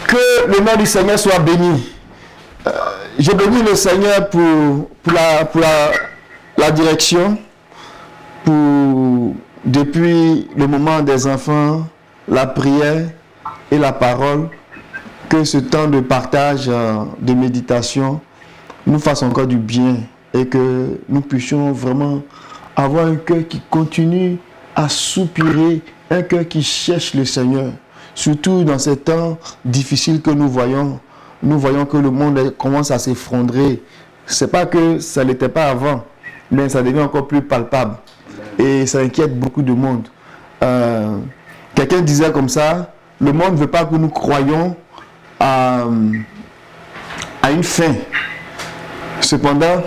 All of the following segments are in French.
Que le nom du Seigneur soit béni. Je bénis le Seigneur pour la direction, depuis le moment des enfants, la prière et la parole, que ce temps de partage, de méditation, nous fasse encore du bien et que nous puissions vraiment avoir un cœur qui continue à soupirer, un cœur qui cherche le Seigneur. Surtout dans ces temps difficiles que nous voyons que le monde commence à s'effondrer. C'est pas que ça n'était pas avant, mais ça devient encore plus palpable. Et ça inquiète beaucoup de monde. Quelqu'un disait comme ça, le monde ne veut pas que nous croyions à une fin. Cependant,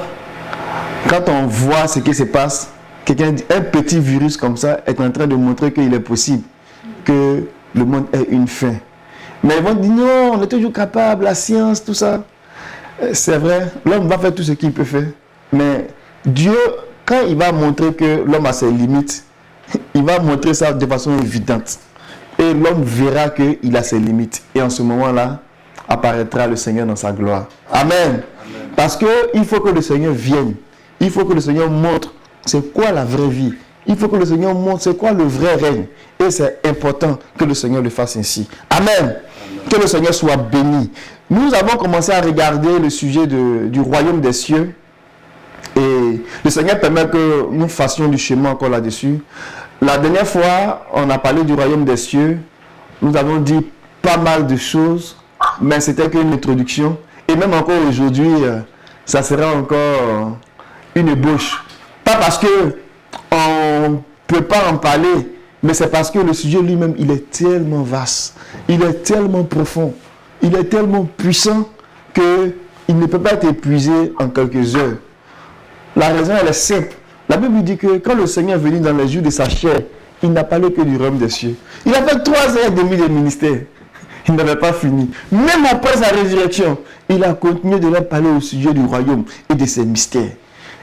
quand on voit ce qui se passe, un petit virus comme ça est en train de montrer qu'il est possible que le monde ait une fin. Mais ils vont dire non, on est toujours capable, la science, tout ça. C'est vrai, l'homme va faire tout ce qu'il peut faire. Mais Dieu, quand il va montrer que l'homme a ses limites, il va montrer ça de façon évidente. Et l'homme verra qu'il a ses limites. Et en ce moment-là, apparaîtra le Seigneur dans sa gloire. Amen. Amen. Parce qu'il faut que le Seigneur vienne. Il faut que le Seigneur montre c'est quoi la vraie vie. Il faut que le Seigneur montre c'est quoi le vrai règne. Et c'est important que le Seigneur le fasse ainsi. Amen. Amen. Que le Seigneur soit béni. Nous avons commencé à regarder le sujet du royaume des cieux. Et le Seigneur permet que nous fassions du chemin encore là-dessus. La dernière fois, on a parlé du royaume des cieux. Nous avons dit pas mal de choses, mais c'était qu'une introduction. Et même encore aujourd'hui, ça sera encore une ébauche. Pas parce qu'on ne peut pas en parler, mais c'est parce que le sujet lui-même, il est tellement vaste, il est tellement profond, il est tellement puissant qu'il ne peut pas être épuisé en quelques heures. La raison, elle est simple. La Bible dit que quand le Seigneur est venu dans les jours de sa chair, il n'a parlé que du royaume des cieux. Il a fait 3h30 de ministère. Il n'avait pas fini. Même après sa résurrection, il a continué de leur parler au sujet du royaume et de ses mystères.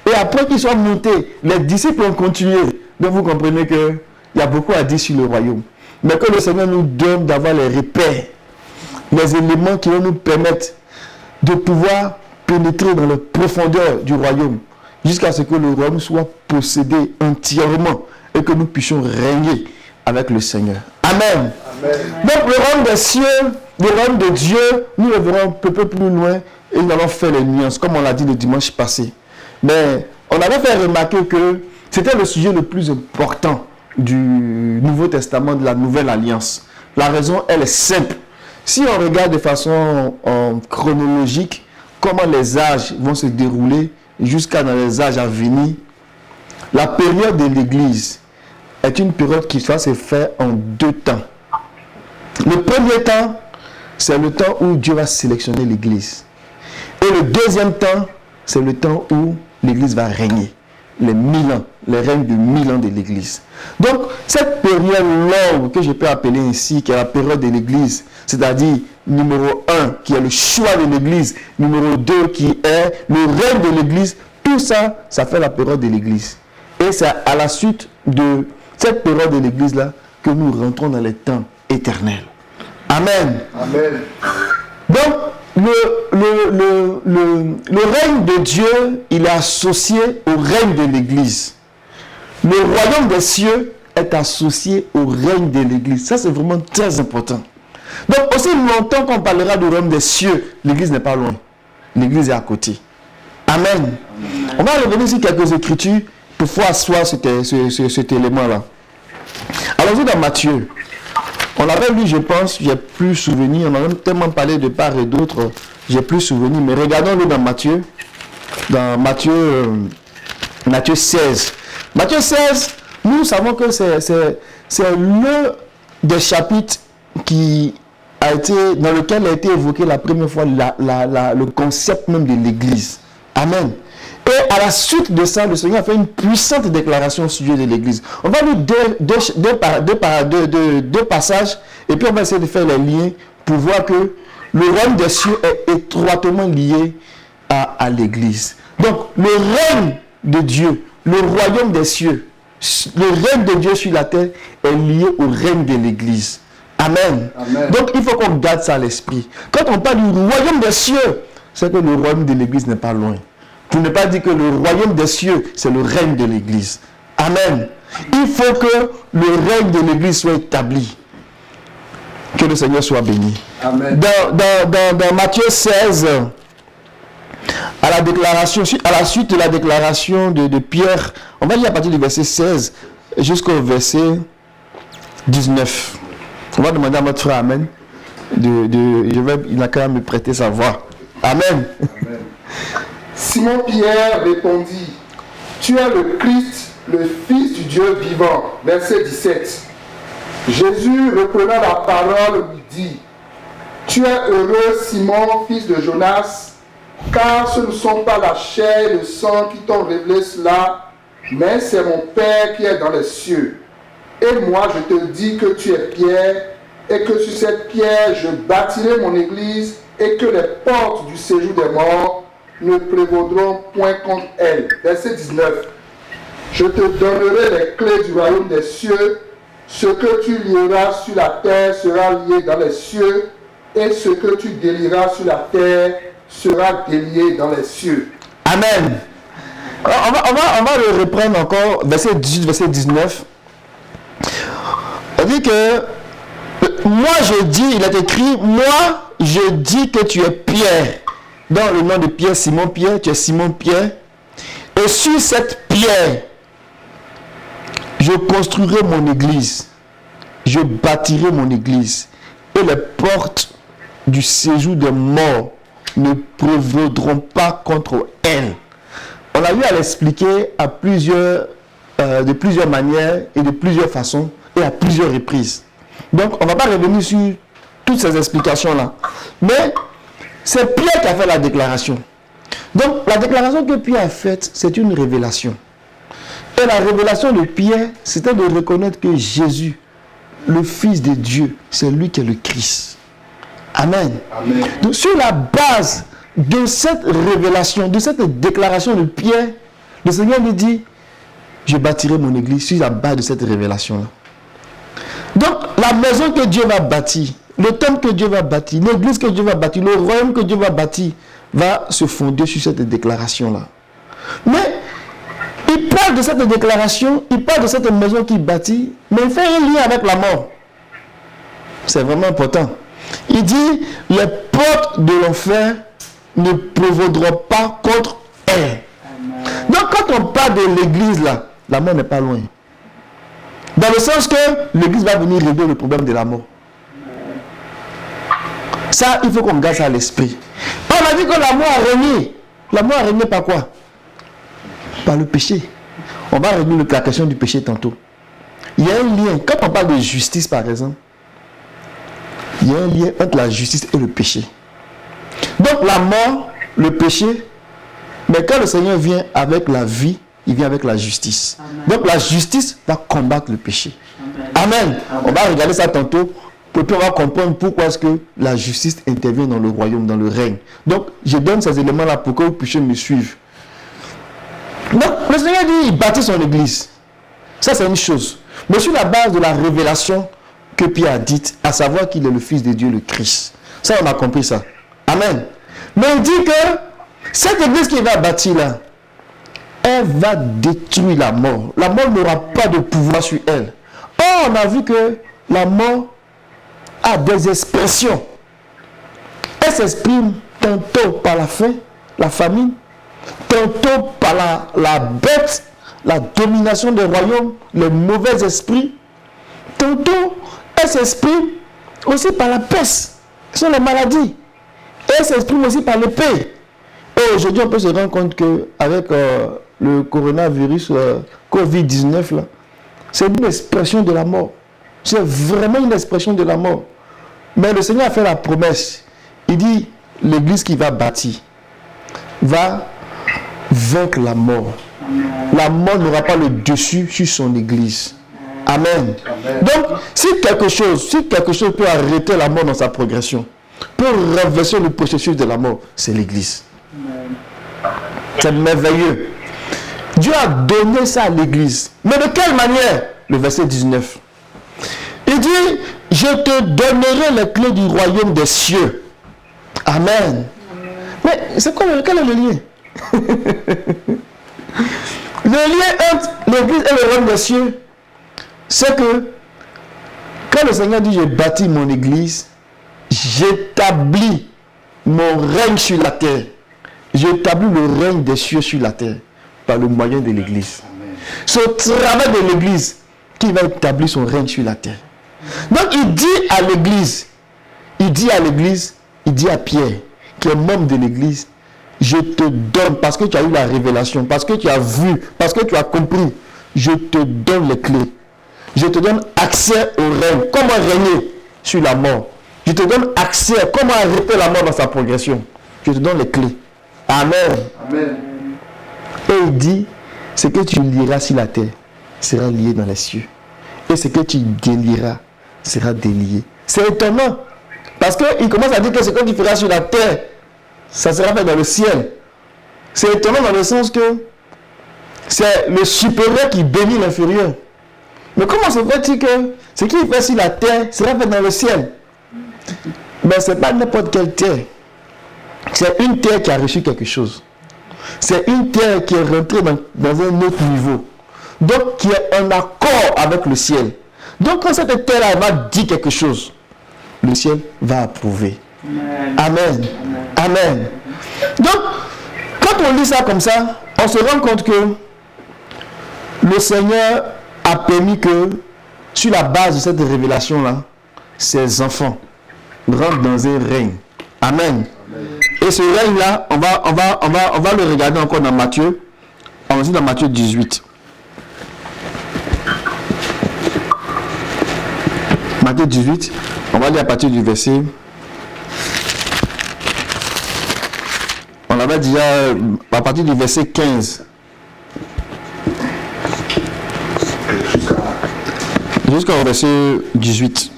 Et après qu'ils soient montés, les disciples ont continué. Donc vous comprenez qu'il y a beaucoup à dire sur le royaume. Mais que le Seigneur nous donne d'avoir les repères, les éléments qui vont nous permettre de pouvoir pénétrer dans les profondeurs du royaume, jusqu'à ce que le royaume soit possédé entièrement et que nous puissions régner avec le Seigneur. Amen. Amen. Donc le royaume des cieux, le royaume de Dieu, nous le verrons un peu plus loin et nous allons faire les nuances, comme on l'a dit le dimanche passé. Mais on avait fait remarquer que c'était le sujet le plus important du Nouveau Testament, de la Nouvelle Alliance. La raison, elle est simple. Si on regarde de façon chronologique, comment les âges vont se dérouler jusqu'à dans les âges à venir, la période de l'Église est une période qui va se faire en deux temps. Le premier temps, c'est le temps où Dieu va sélectionner l'Église. Et le deuxième temps, c'est le temps où l'Église va régner. Les 1000 ans, les règnes de 1000 ans de l'Église. Donc, cette période longue que je peux appeler ainsi, qui est la période de l'Église, c'est-à-dire numéro 1, qui est le choix de l'Église, numéro 2, qui est le règne de l'Église, tout ça, ça fait la période de l'Église. Et c'est à la suite de cette période de l'Église-là que nous rentrons dans les temps éternels. Amen. Amen. Donc, le règne de Dieu, il est associé au règne de l'Église. Le royaume des cieux est associé au règne de l'Église. Ça, c'est vraiment très important. Donc, aussi longtemps qu'on parlera du royaume des cieux, l'Église n'est pas loin. L'Église est à côté. Amen. On va revenir sur quelques écritures pour pouvoir asseoir cet élément-là. Allons-y dans Matthieu. On avait lu, je pense, j'ai plus souvenir, on a même tellement parlé de part et d'autre, j'ai plus souvenir, mais regardons-le dans Matthieu 16. Matthieu 16, nous savons que c'est le des chapitres dans lequel a été évoqué la première fois le concept même de l'Église. Amen. Et à la suite de ça, le Seigneur a fait une puissante déclaration au sujet de l'Église. On va lire deux passages et puis on va essayer de faire les liens pour voir que le royaume des cieux est étroitement lié à l'Église. Donc, le règne de Dieu, le royaume des cieux, le règne de Dieu sur la terre est lié au règne de l'Église. Amen. Amen. Donc il faut qu'on garde ça à l'esprit. Quand on parle du royaume des cieux, c'est que le royaume de l'église n'est pas loin. Pour ne pas dire que le royaume des cieux, c'est le règne de l'église. Amen. Il faut que le règne de l'église soit établi. Que le Seigneur soit béni. Amen. Dans Matthieu 16, à la suite de la déclaration de Pierre, on va lire à partir du verset 16 jusqu'au verset 19. On va demander à notre frère Amen. Il a quand même me prêter sa voix. Amen. Amen. Simon Pierre répondit, tu es le Christ, le Fils du Dieu vivant. Verset 17. Jésus, reprenant la parole, lui dit, tu es heureux, Simon, fils de Jonas, car ce ne sont pas la chair et le sang qui t'ont révélé cela, mais c'est mon Père qui est dans les cieux. Et moi, je te dis que tu es Pierre, et que sur cette pierre, je bâtirai mon église, et que les portes du séjour des morts ne prévaudront point contre elle. Verset 19. Je te donnerai les clés du royaume des cieux. Ce que tu lieras sur la terre sera lié dans les cieux, et ce que tu délieras sur la terre sera délié dans les cieux. Amen. On va le reprendre encore, verset 18, verset 19. On dit que, moi je dis, il est écrit, moi je dis que tu es Pierre. Dans le nom de Pierre, Simon Pierre, tu es Simon Pierre. Et sur cette pierre, je construirai mon église. Je bâtirai mon église. Et les portes du séjour des morts ne prévaudront pas contre elle. On a eu à l'expliquer de plusieurs manières et de plusieurs façons et à plusieurs reprises. Donc, on ne va pas revenir sur toutes ces explications-là. Mais c'est Pierre qui a fait la déclaration. Donc, la déclaration que Pierre a faite, c'est une révélation. Et la révélation de Pierre, c'était de reconnaître que Jésus, le Fils de Dieu, c'est lui qui est le Christ. Amen. Amen. Donc, sur la base de cette révélation, de cette déclaration de Pierre, le Seigneur lui dit, je bâtirai mon église sur la base de cette révélation-là. Donc, la maison que Dieu va bâtir, le temple que Dieu va bâtir, l'église que Dieu va bâtir, le royaume que Dieu va bâtir, va se fonder sur cette déclaration-là. Mais, il parle de cette déclaration, il parle de cette maison qu'il bâtit, mais il fait un lien avec la mort. C'est vraiment important. Il dit, les portes de l'enfer ne prévaudront pas contre elle. Donc, quand on parle de l'église, là, la mort n'est pas loin. Dans le sens que l'église va venir régler le problème de la mort. Ça, il faut qu'on garde ça à l'esprit. On a dit que la mort a régné. La mort a régné par quoi? Par le péché. On va régler la question du péché tantôt. Il y a un lien. Quand on parle de justice, par exemple, il y a un lien entre la justice et le péché. Donc la mort, le péché, mais quand le Seigneur vient avec la vie, il vient avec la justice. Amen. Donc la justice va combattre le péché. Amen. Amen. Amen. On va regarder ça tantôt. Pour on va comprendre pourquoi est-ce que la justice intervient dans le royaume, dans le règne. Donc je donne ces éléments-là pour que vous puissiez me suivre. Donc le Seigneur dit, il bâtit son église. Ça c'est une chose. Mais sur la base de la révélation que Pierre a dite, à savoir qu'il est le Fils de Dieu, le Christ. Ça on a compris ça. Amen. Mais il dit que cette église qu'il va bâtir là, elle va détruire la mort. La mort n'aura pas de pouvoir sur elle. Or, on a vu que la mort a des expressions. Elle s'exprime tantôt par la faim, la famine, tantôt par la bête, la domination des royaumes, les mauvais esprits. Tantôt, elle s'exprime aussi par la peste, ce sont les maladies. Et elle s'exprime aussi par l'épée. Et aujourd'hui, on peut se rendre compte qu'avec le coronavirus, Covid-19, là, c'est une expression de la mort. C'est vraiment une expression de la mort. Mais le Seigneur a fait la promesse. Il dit, l'église qu'il va bâtir va vaincre la mort. La mort n'aura pas le dessus sur son église. Amen. Amen. Donc, si quelque chose peut arrêter la mort dans sa progression, peut renverser le processus de la mort, c'est l'église. C'est merveilleux. Dieu a donné ça à l'église. Mais de quelle manière? Le verset 19. Il dit, je te donnerai les clés du royaume des cieux. Amen. Mais c'est quoi, quel est le lien? Le lien entre l'église et le royaume des cieux, c'est que quand le Seigneur dit je bâtis mon église, j'établis mon règne sur la terre. J'établis le règne des cieux sur la terre par le moyen de l'église. C'est au travers de l'église qu'il va établir son règne sur la terre. Donc il dit à l'église, il dit à Pierre, qui est membre de l'église, je te donne, parce que tu as eu la révélation, parce que tu as vu, parce que tu as compris, je te donne les clés. Je te donne accès au règne. Comment régner sur la mort. Je te donne accès à comment arrêter la mort dans sa progression. Je te donne les clés. Amen. Amen. Et il dit, ce que tu lieras sur la terre sera lié dans les cieux. Et ce que tu délieras sera délié. C'est étonnant. Parce qu'il commence à dire que ce que tu feras sur la terre, ça sera fait dans le ciel. C'est étonnant dans le sens que c'est le supérieur qui bénit l'inférieur. Mais comment se fait-il que ce qu'il fait sur la terre sera fait dans le ciel? Mais ce n'est pas n'importe quelle terre. C'est une terre qui a reçu quelque chose. C'est une terre qui est rentrée dans un autre niveau. Donc qui est en accord avec le ciel. Donc quand cette terre-là va dire quelque chose, le ciel va approuver. Amen. Amen. Donc, quand on lit ça comme ça, on se rend compte que le Seigneur a permis que, sur la base de cette révélation-là, ses enfants rentrent dans un règne. Amen. Et ce règne-là, on va le regarder encore dans Matthieu. On va dire dans Matthieu 18. Matthieu 18, on va lire à partir du verset. On avait déjà à partir du verset 15. Jusqu'au verset 18.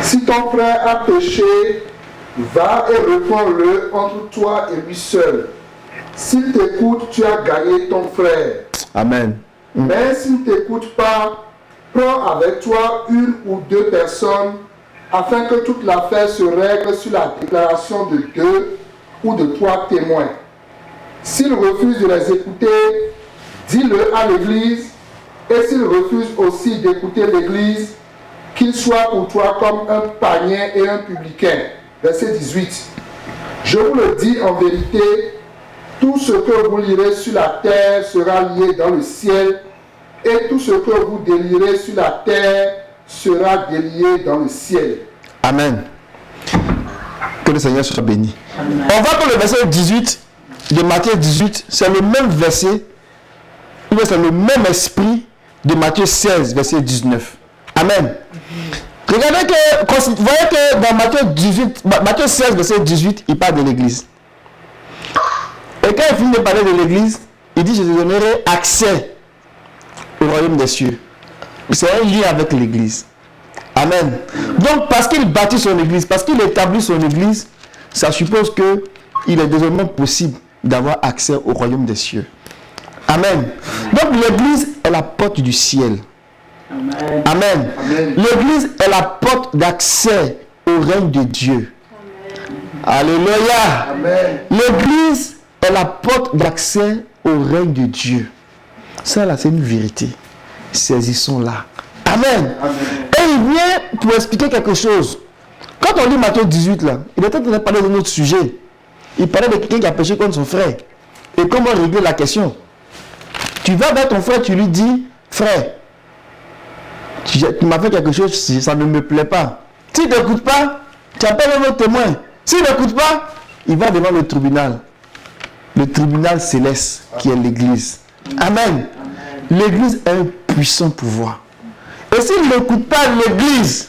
Si ton frère a péché, va et réponds-le entre toi et lui seul. S'il t'écoute, tu as gagné ton frère. Amen. Mais s'il ne t'écoute pas, prends avec toi une ou deux personnes afin que toute l'affaire se règle sur la déclaration de 2 ou de 3 témoins. S'il refuse de les écouter, dis-le à l'Église, et s'il refuse aussi d'écouter l'Église, qu'il soit pour toi comme un païen et un publicain. Verset 18. Je vous le dis en vérité, tout ce que vous lirez sur la terre sera lié dans le ciel, et tout ce que vous délirez sur la terre sera délié dans le ciel. Amen. Que le Seigneur soit béni. Amen. On va pour le verset 18 de Matthieu 18. C'est le même verset. C'est le même esprit de Matthieu 16, verset 19. Amen. Regardez que, vous voyez que dans Matthieu 16, verset 18, il parle de l'église. Et quand il finit de parler de l'église, il dit, je te donnerai accès au royaume des cieux. C'est un lien avec l'église. Amen. Donc, parce qu'il bâtit son église, parce qu'il établit son église, ça suppose qu'il est désormais possible d'avoir accès au royaume des cieux. Amen. Donc, l'église est la porte du ciel. Amen. Amen. Amen. L'église est la porte d'accès au règne de Dieu. Amen. Alléluia. Amen. L'église est la porte d'accès au règne de Dieu. Ça là, c'est une vérité. Saisissons-la. Amen. Amen. Et il vient pour expliquer quelque chose. Quand on lit Matthieu 18 là, il était en train de parler d'un autre sujet. Il parlait de quelqu'un qui a péché contre son frère. Et comment régler la question? Tu vas vers ton frère, tu lui dis, frère, tu m'as fait quelque chose, ça ne me plaît pas. S'il ne t'écoute pas, tu appelles un autre témoin. S'il n'écoute pas, il va devant le tribunal. Le tribunal céleste qui est l'église. Amen. L'église a un puissant pouvoir. Et s'il n'écoute pas l'église,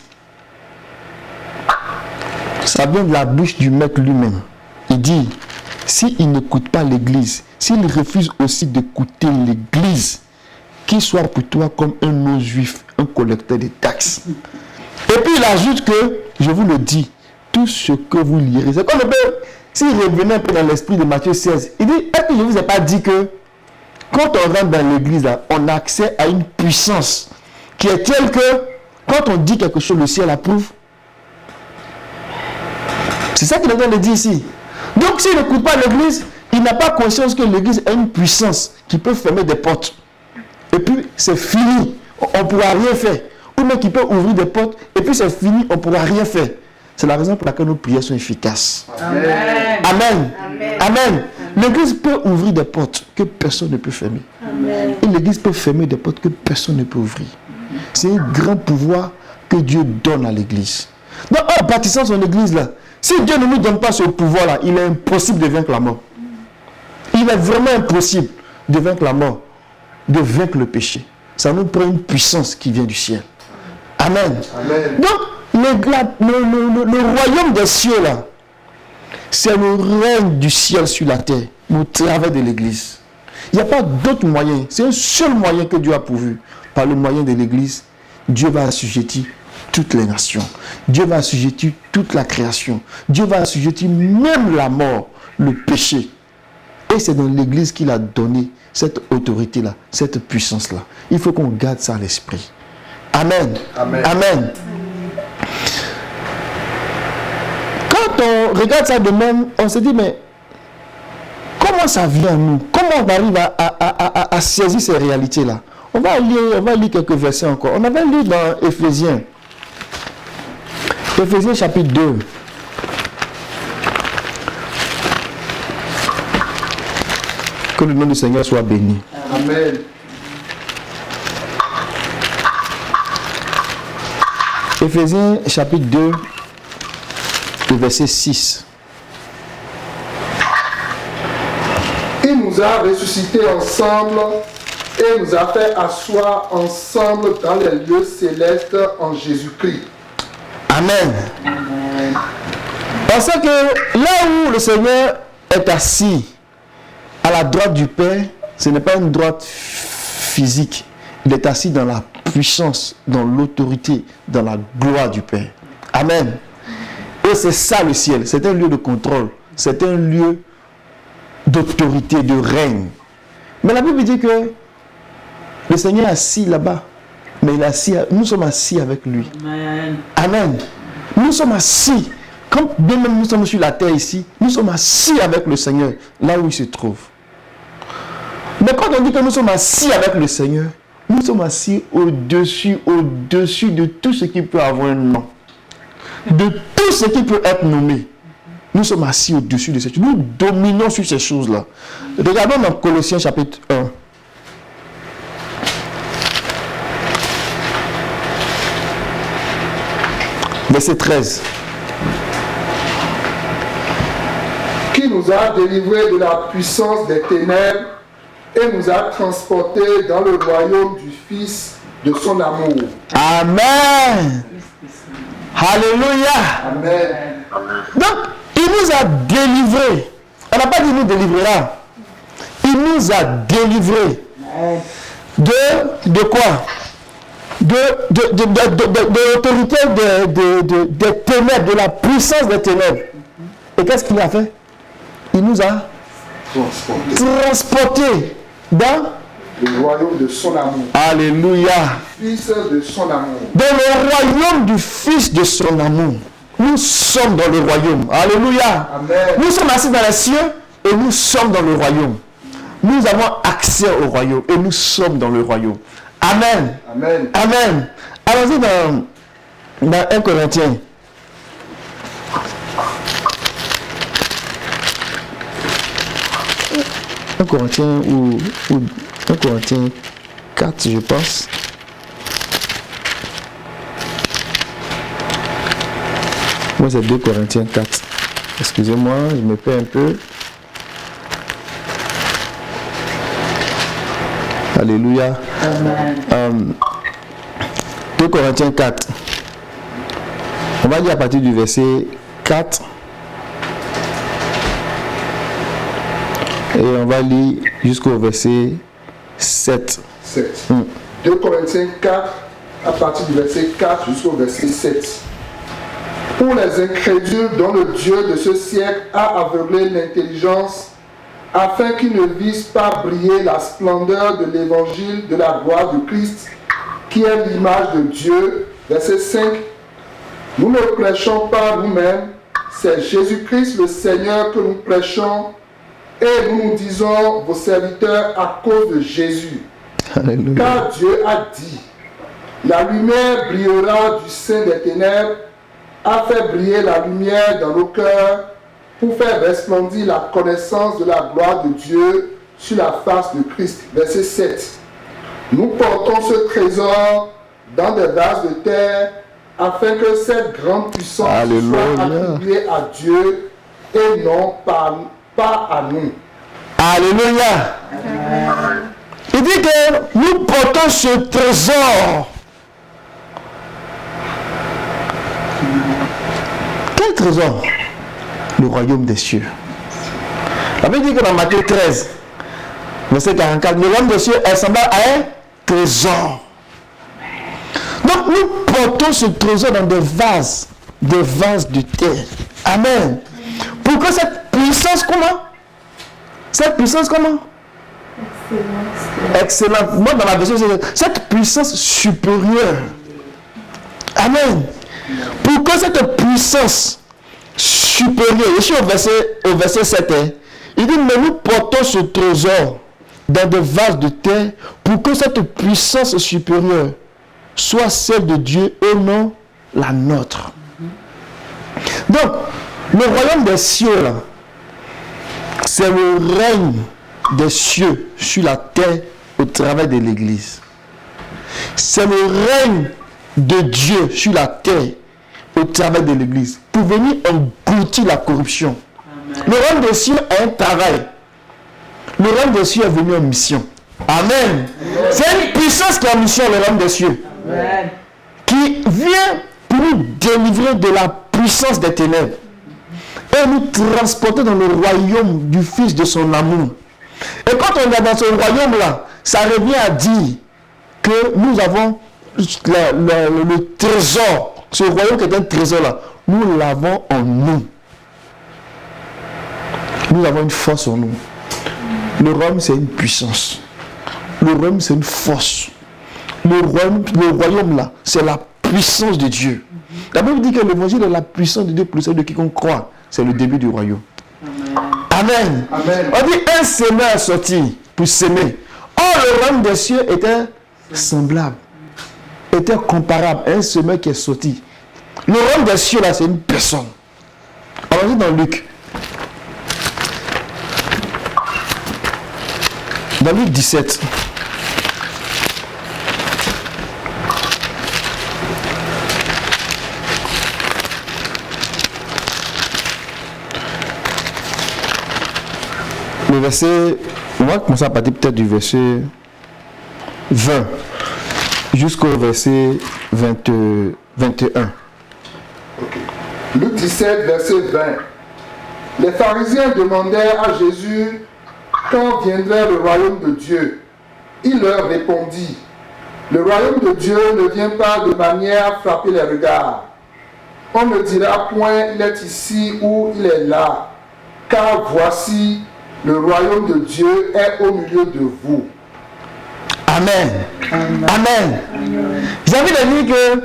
ça vient de la bouche du maître lui-même. Il dit, s'il n'écoute pas l'église, s'il refuse aussi d'écouter l'église, qu'il soit pour toi comme un non-juif, un collecteur de taxes. Et puis il ajoute que, je vous le dis, tout ce que vous lirez, c'est comme un peu, s'il revenait un peu dans l'esprit de Matthieu 16, il dit, est-ce que je ne vous ai pas dit que quand on rentre dans l'église, on a accès à une puissance qui est telle que quand on dit quelque chose, le ciel approuve. C'est ça qu'il est en train de dire ici. Donc s'il n'écoute pas l'église, il n'a pas conscience que l'église a une puissance qui peut fermer des portes. Et puis c'est fini, on ne pourra rien faire. Ou même qui peut ouvrir des portes, et puis c'est fini, on ne pourra rien faire. C'est la raison pour laquelle nos prières sont efficaces. Amen. Amen. Amen. Amen. L'église peut ouvrir des portes que personne ne peut fermer. Amen. Et l'église peut fermer des portes que personne ne peut ouvrir. C'est un grand pouvoir que Dieu donne à l'église. Donc en bâtissant son église là, si Dieu ne nous donne pas ce pouvoir là, il est impossible de vaincre la mort. Il est vraiment impossible de vaincre la mort, de vaincre le péché. Ça nous prend une puissance qui vient du ciel. Amen. Amen. Donc le royaume des cieux là, c'est le règne du ciel sur la terre, au travers de l'église. Il n'y a pas d'autre moyen. C'est un seul moyen que Dieu a pourvu. Par le moyen de l'église, Dieu va assujettir toutes les nations. Dieu va assujettir toute la création. Dieu va assujettir même la mort, le péché. Et c'est dans l'église qu'il a donné cette autorité-là, cette puissance-là. Il faut qu'on garde ça à l'esprit. Amen. Amen. Amen. Quand on regarde ça de même, on se dit, mais comment ça vient à nous? Comment on arrive à saisir ces réalités-là? On va lire quelques versets encore. On avait lu dans Éphésiens. Éphésiens chapitre 2. Que le nom du Seigneur soit béni. Amen. Éphésiens chapitre 2, le verset 6. Il nous a ressuscités ensemble et nous a fait asseoir ensemble dans les lieux célestes en Jésus-Christ. Amen. Amen. Parce que là où le Seigneur est assis, à la droite du Père, ce n'est pas une droite physique. Il est assis dans la puissance, dans l'autorité, dans la gloire du Père. Amen. Et c'est ça le ciel. C'est un lieu de contrôle. C'est un lieu d'autorité, de règne. Mais la Bible dit que le Seigneur est assis là-bas. Mais il est assis, nous sommes assis avec lui. Amen. Amen. Nous sommes assis. Quand bien même nous sommes sur la terre ici, nous sommes assis avec le Seigneur, là où il se trouve. Mais quand on dit que nous sommes assis avec le Seigneur, nous sommes assis au-dessus de tout ce qui peut avoir un nom. De tout ce qui peut être nommé. Nous sommes assis au-dessus de ces choses. Nous dominons sur ces choses-là. Regardons dans Colossiens chapitre 1. Verset 13. Qui nous a délivrés de la puissance des ténèbres et nous a transportés dans le royaume du Fils de son amour. Amen. Alléluia. Amen. Donc, il nous a délivrés. On n'a pas dit nous délivrera. Il nous a délivrés. De quoi? De l'autorité des ténèbres, de la puissance des ténèbres. Et qu'est-ce qu'il a fait? Il nous a transportés dans le royaume de son amour. Alléluia. Fils de son amour. Dans le royaume du Fils de son amour. Nous sommes dans le royaume. Alléluia. Amen. Nous sommes assis dans les cieux et nous sommes dans le royaume. Nous avons accès au royaume et nous sommes dans le royaume. Amen. Amen. Amen. Allons-y dans 1 Corinthiens. Un Corinthiens ou 1 Corinthiens 4, je pense. Moi, c'est 2 Corinthiens 4. Excusez-moi, je me perds un peu. Alléluia. Amen. 2 Corinthiens 4. On va lire à partir du verset 4. Et on va lire jusqu'au verset 7. 7. 2 Corinthiens 4, à partir du verset 4 jusqu'au verset 7. Pour les incrédules dont le Dieu de ce siècle a aveuglé l'intelligence, afin qu'ils ne visent pas briller la splendeur de l'évangile de la gloire du Christ, qui est l'image de Dieu, verset 5. Nous ne prêchons pas nous-mêmes, c'est Jésus-Christ le Seigneur que nous prêchons, et nous nous disons vos serviteurs à cause de Jésus. Alléluia. Car Dieu a dit, la lumière brillera du sein des ténèbres, a fait briller la lumière dans nos cœurs pour faire resplendir la connaissance de la gloire de Dieu sur la face de Christ. Verset 7. Nous portons ce trésor dans des vases de terre afin que cette grande puissance soit attribuée à Dieu et non pas à nous. Alléluia. Il dit que nous portons ce trésor. Quel trésor? Le royaume des cieux. La Bible dit que dans Matthieu 13, verset 44, le royaume des cieux est semblable à un trésor. Donc nous portons ce trésor dans des vases de terre. Amen. Pour que cette puissance, comment? Cette puissance, comment? Excellente. Moi, dans la version, c'est cette puissance supérieure. Amen. Pour que cette puissance supérieure, je suis au verset 7, il dit, mais nous portons ce trésor dans des vases de terre pour que cette puissance supérieure soit celle de Dieu et non la nôtre. Donc, le royaume des cieux, là, c'est le règne des cieux sur la terre au travers de l'Église. C'est le règne de Dieu sur la terre au travers de l'Église pour venir engloutir la corruption. Amen. Le règne des cieux a un travail. Le règne des cieux est venu en mission. Amen. Amen. C'est une puissance qui est en mission, le règne des cieux. Amen. Qui vient pour nous délivrer de la puissance des ténèbres et nous transporter dans le royaume du Fils de son amour. Et quand on est dans ce royaume-là, ça revient à dire que nous avons le trésor, ce royaume qui est un trésor-là, nous l'avons en nous. Nous avons une force en nous. Le royaume, c'est une puissance. Le royaume, c'est une force. Le royaume, là, c'est la puissance de Dieu. La Bible dit que l'évangile est la puissance de Dieu pour le salut de quiconque croit. C'est le début du royaume. Amen. Amen. On dit un semeur est sorti pour s'aimer. Or, le royaume des cieux était semblable, était comparable à un semeur qui est sorti. Le royaume des cieux, là, c'est une personne. On dit dans Luc. Dans Luc 17. Le verset, on va commencer à partir peut-être du verset 20 jusqu'au verset 21. Okay. Luc 17, verset 20. Les pharisiens demandèrent à Jésus quand viendrait le royaume de Dieu. Il leur répondit, le royaume de Dieu ne vient pas de manière à frapper les regards. On ne dira point il est ici ou il est là, car voici, le royaume de Dieu est au milieu de vous. Amen. Amen. Amen. J'ai envie de dire que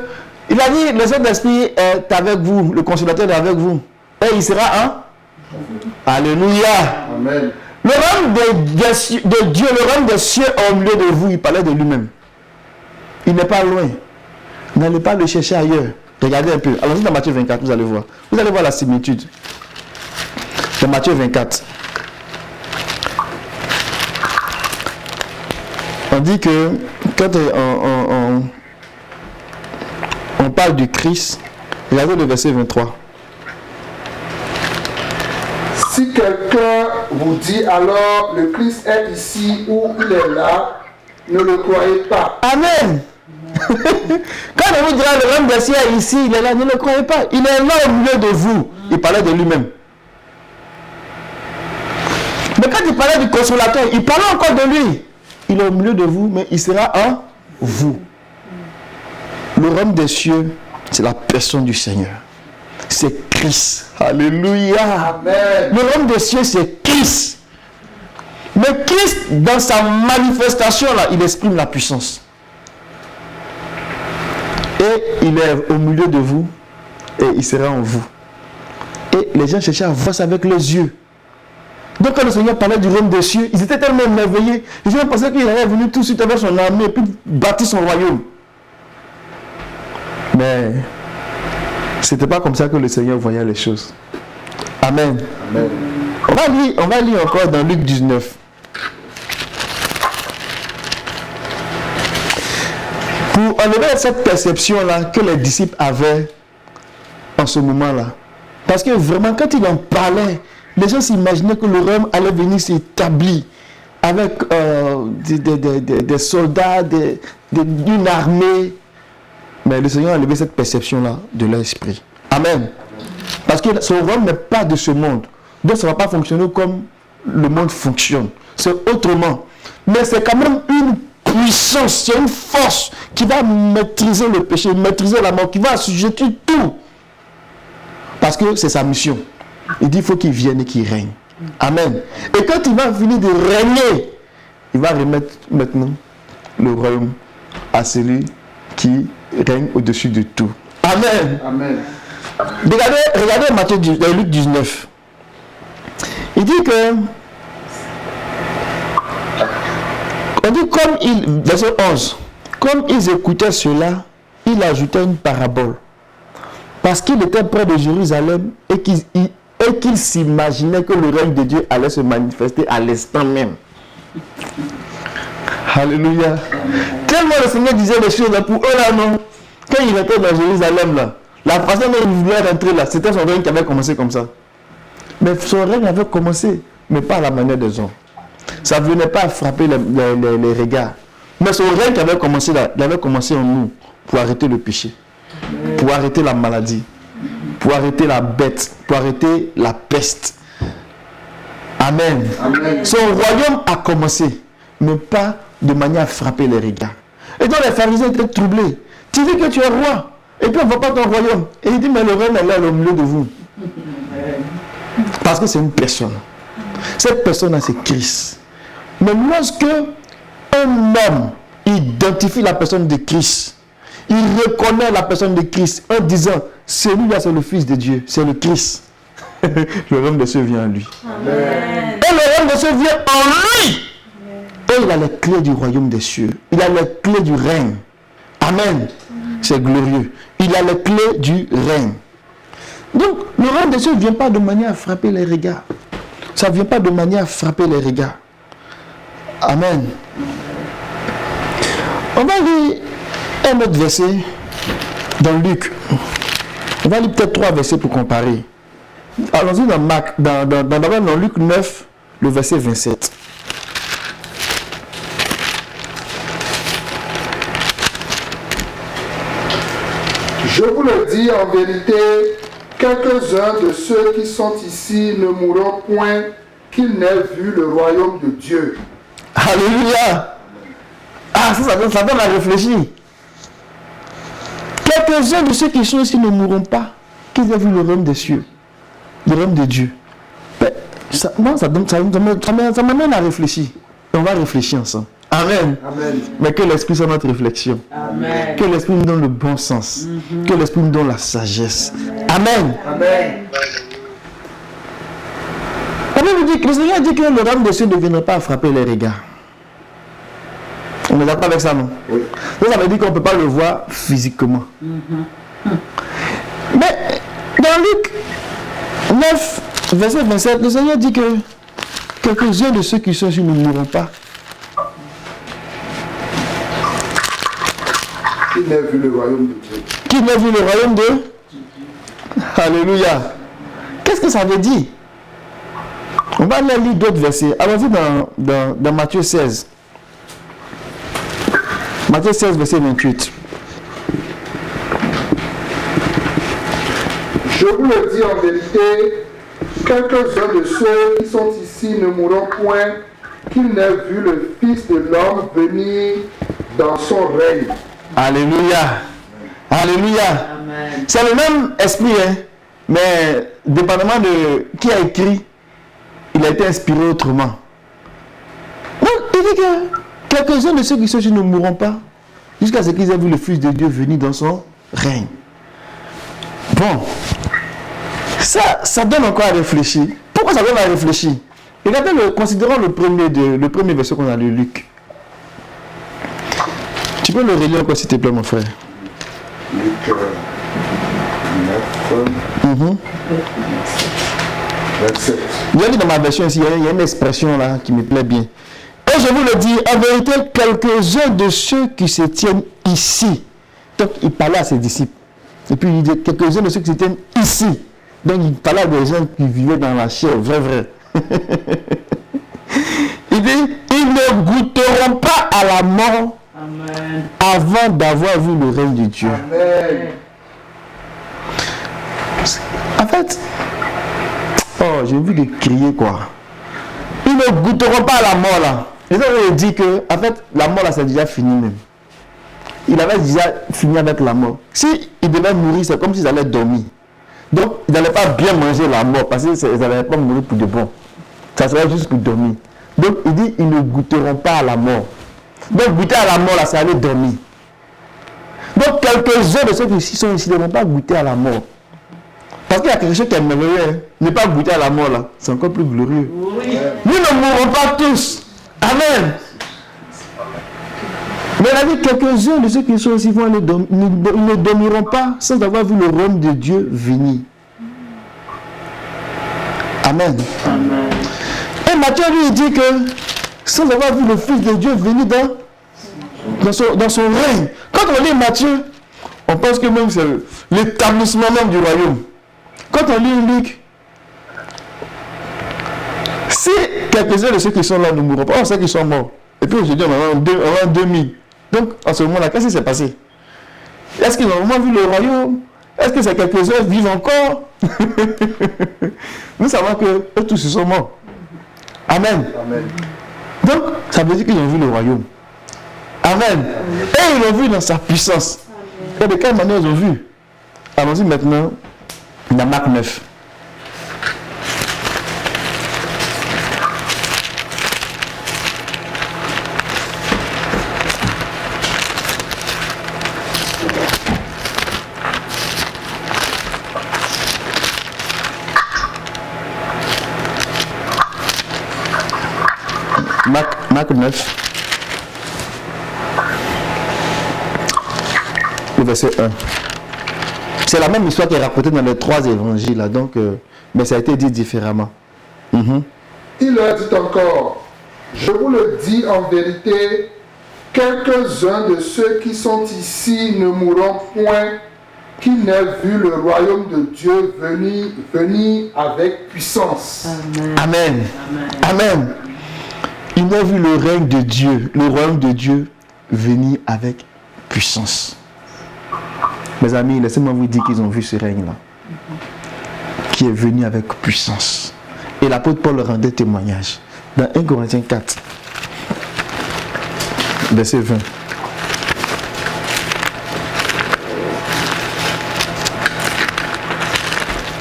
il a dit le Saint-Esprit est avec vous, le consolateur est avec vous. Et il sera un. Alléluia. Amen. Le royaume de Dieu, le royaume des cieux est au milieu de vous. Il parlait de lui-même. Il n'est pas loin. N'allez pas le chercher ailleurs. Regardez un peu. Allons-y dans Matthieu 24, vous allez voir. Vous allez voir la similitude. Dans Matthieu 24. On dit que quand on parle du Christ, regardez le verset 23. Si quelqu'un vous dit alors le Christ est ici ou il est là, ne le croyez pas. Amen. Quand on vous dira le royaume des cieux est ici, il est là, ne le croyez pas. Il est là au milieu de vous. Il parlait de lui-même. Mais quand il parlait du consolateur, il parlait encore de lui. Il est au milieu de vous, mais il sera en vous. Le royaume des cieux, c'est la personne du Seigneur. C'est Christ. Alléluia. Amen. Le royaume des cieux, c'est Christ. Mais Christ, dans sa manifestation, là, il exprime la puissance. Et Et il est au milieu de vous et il sera en vous. Et les gens cherchaient à voir ça avec leurs yeux. Donc quand le Seigneur parlait du royaume des cieux, ils étaient tellement émerveillés. Ils ont pensé qu'il allait venir tout de suite avec son armée et puis bâtir son royaume. Mais c'était pas comme ça que le Seigneur voyait les choses. Amen. Amen. On va lire encore dans Luc 19. Pour enlever cette perception-là que les disciples avaient en ce moment-là. Parce que vraiment, quand il en parlait, les gens s'imaginaient que le royaume allait venir s'établir avec des soldats, une armée. Mais le Seigneur a enlevé cette perception-là de l'esprit. Amen. Parce que son royaume n'est pas de ce monde. Donc ça ne va pas fonctionner comme le monde fonctionne. C'est autrement. Mais c'est quand même une puissance, c'est une force qui va maîtriser le péché, maîtriser la mort, qui va assujettir tout. Parce que c'est sa mission. Il dit qu'il faut qu'il vienne et qu'il règne. Amen. Et quand il va finir de régner, il va remettre maintenant le royaume à celui qui règne au-dessus de tout. Amen. Amen. Regardez Matthieu, Luc 19. Il dit que, on dit verset 11, comme ils écoutaient cela, il ajoutait une parabole. Parce qu'il était près de Jérusalem et qu'il s'imaginait que le règne de Dieu allait se manifester à l'instant même. Alléluia. Tellement le Seigneur disait des choses là pour eux là, non. Quand il était dans Jérusalem là, la façon dont il voulait rentrer là, c'était son règne qui avait commencé comme ça. Mais son règne avait commencé, mais pas à la manière des hommes. Ça ne venait pas à frapper les regards. Mais son règne qui avait commencé là, il avait commencé en nous pour arrêter le péché, pour arrêter la maladie, pour arrêter la bête, pour arrêter la peste. Amen. Amen. Son royaume a commencé, mais pas de manière à frapper les regards. Et donc les pharisiens étaient troublés. Tu dis que tu es roi, et puis on ne voit pas ton royaume. Et il dit, mais le royaume est là au milieu de vous. Parce que c'est une personne. Cette personne-là, c'est Christ. Mais lorsque un homme identifie la personne de Christ, il reconnaît la personne de Christ en disant, celui-là, c'est le Fils de Dieu, c'est le Christ. Le royaume de cieux vient en lui. Amen. Et le royaume de cieux vient en lui. Et il a les clés du royaume des cieux. Il a les clés du règne. Amen. C'est glorieux. Il a les clés du règne. Donc, le royaume des cieux ne vient pas de manière à frapper les regards. Ça ne vient pas de manière à frapper les regards. Amen. On va lire un autre verset dans Luc. On va lire peut-être 3 versets pour comparer. Allons-y dans Luc 9, le verset 27. Je vous le dis en vérité, quelques-uns de ceux qui sont ici ne mourront point qu'ils n'aient vu le royaume de Dieu. Alléluia. Ah, ça donne à réfléchir. Quelques-uns de ceux qui sont ici ne mourront pas qu'ils aient vu le royaume des cieux, le royaume de Dieu. Mais ça m'amène à réfléchir. Et on va réfléchir ensemble. Amen. Amen. Mais que l'Esprit soit notre réflexion. Amen. Que l'Esprit nous donne le bon sens. Que l'Esprit nous donne la sagesse. Amen. Amen. La Bible dit que le Seigneur dit que le royaume des cieux ne viendra pas à frapper les regards. On est d'accord avec ça, non? Oui. Donc ça veut dire qu'on ne peut pas le voir physiquement. Mais dans Luc 9, verset 27, le Seigneur dit que quelques-uns de ceux qui sont ici ne mourront pas. Qui n'a vu le royaume de Dieu. Qui n'a vu le royaume de? Alléluia. Qu'est-ce que ça veut dire? On va lire d'autres versets. Allons-y dans Matthieu 16. Matthieu 16, verset 28. Je vous le dis en vérité, quelques-uns de ceux qui sont ici ne mourront point qu'ils n'aient vu le Fils de l'homme venir dans son règne. Alléluia. Alléluia. Amen. C'est le même esprit, hein? Mais dépendamment de qui a écrit, il a été inspiré autrement. Donc, il dit que quelques-uns de ceux qui sont ici ne mourront pas jusqu'à ce qu'ils aient vu le Fils de Dieu venir dans son règne. Bon, ça donne encore à réfléchir. Pourquoi ça donne à réfléchir? Regardez, considérons le premier verset qu'on a lu, Luc. Tu peux le relire encore s'il te plaît, mon frère. Luc 9, 27. Il y a dit dans ma version ici, il y a une expression là qui me plaît bien. Et je vous le dis, en vérité, quelques-uns de ceux qui se tiennent ici. Donc, il parlait à ses disciples. Et puis, il dit quelques-uns de ceux qui se tiennent ici. Donc, il parlait à des gens qui vivaient dans la chair, vrai. Il dit, ils ne goûteront pas à la mort. Amen. Avant d'avoir vu le règne de Dieu. Amen. En fait, j'ai envie de crier quoi. Ils ne goûteront pas à la mort là. Les gens ont dit que, en fait, la mort là c'est déjà fini même. Il avait déjà fini avec la mort. Si ils devaient mourir, c'est comme s'ils allaient dormir. Donc, ils n'allaient pas bien manger la mort parce qu'ils n'allaient pas mourir pour de bon. Ça serait juste pour dormir. Donc, il dit, ils ne goûteront pas à la mort. Donc, goûter à la mort là, c'est aller dormir. Donc, quelques-uns de ceux qui sont ici ne vont pas goûter à la mort. Parce qu'il y a quelque chose qui est merveilleux. Ne pas goûter à la mort là, c'est encore plus glorieux. Oui. Nous ne mourrons pas tous. Amen. Mais il a dit quelques-uns de ceux qui sont ici vont aller dormir. Ils ne dormiront pas sans avoir vu le royaume de Dieu venir. Amen. Amen. Et Matthieu lui dit que sans avoir vu le Fils de Dieu venir dans son règne. Quand on lit Matthieu, on pense que même c'est l'établissement même du royaume. Quand on lit Luc, si quelques-uns de ceux qui sont là ne mourront pas, on sait qu'ils sont morts. Et puis aujourd'hui, on va en 2000. Donc, en ce moment-là, qu'est-ce qui s'est passé? Est-ce qu'ils ont vraiment vu le royaume? Est-ce que ces quelques-uns vivent encore? Nous savons que eux tous ils sont morts. Amen. Amen. Donc, ça veut dire qu'ils ont vu le royaume. Amen. Et ils l'ont vu dans sa puissance. Et de quelle manière ils ont vu? Allons-y maintenant dans Marc 9. Marc 9, le verset 1. C'est la même histoire qui est racontée dans les 3 évangiles, là, donc, mais ça a été dit différemment. Il leur dit encore, je vous le dis en vérité, quelques-uns de ceux qui sont ici ne mourront point, qui n'aient vu le royaume de Dieu venir avec puissance. Amen. Amen. Amen. Ils ont vu le règne de Dieu, le royaume de Dieu venir avec puissance. Mes amis, laissez-moi vous dire qu'ils ont vu ce règne-là, qui est venu avec puissance. Et l'apôtre Paul rendait témoignage dans 1 Corinthiens 4, verset 20.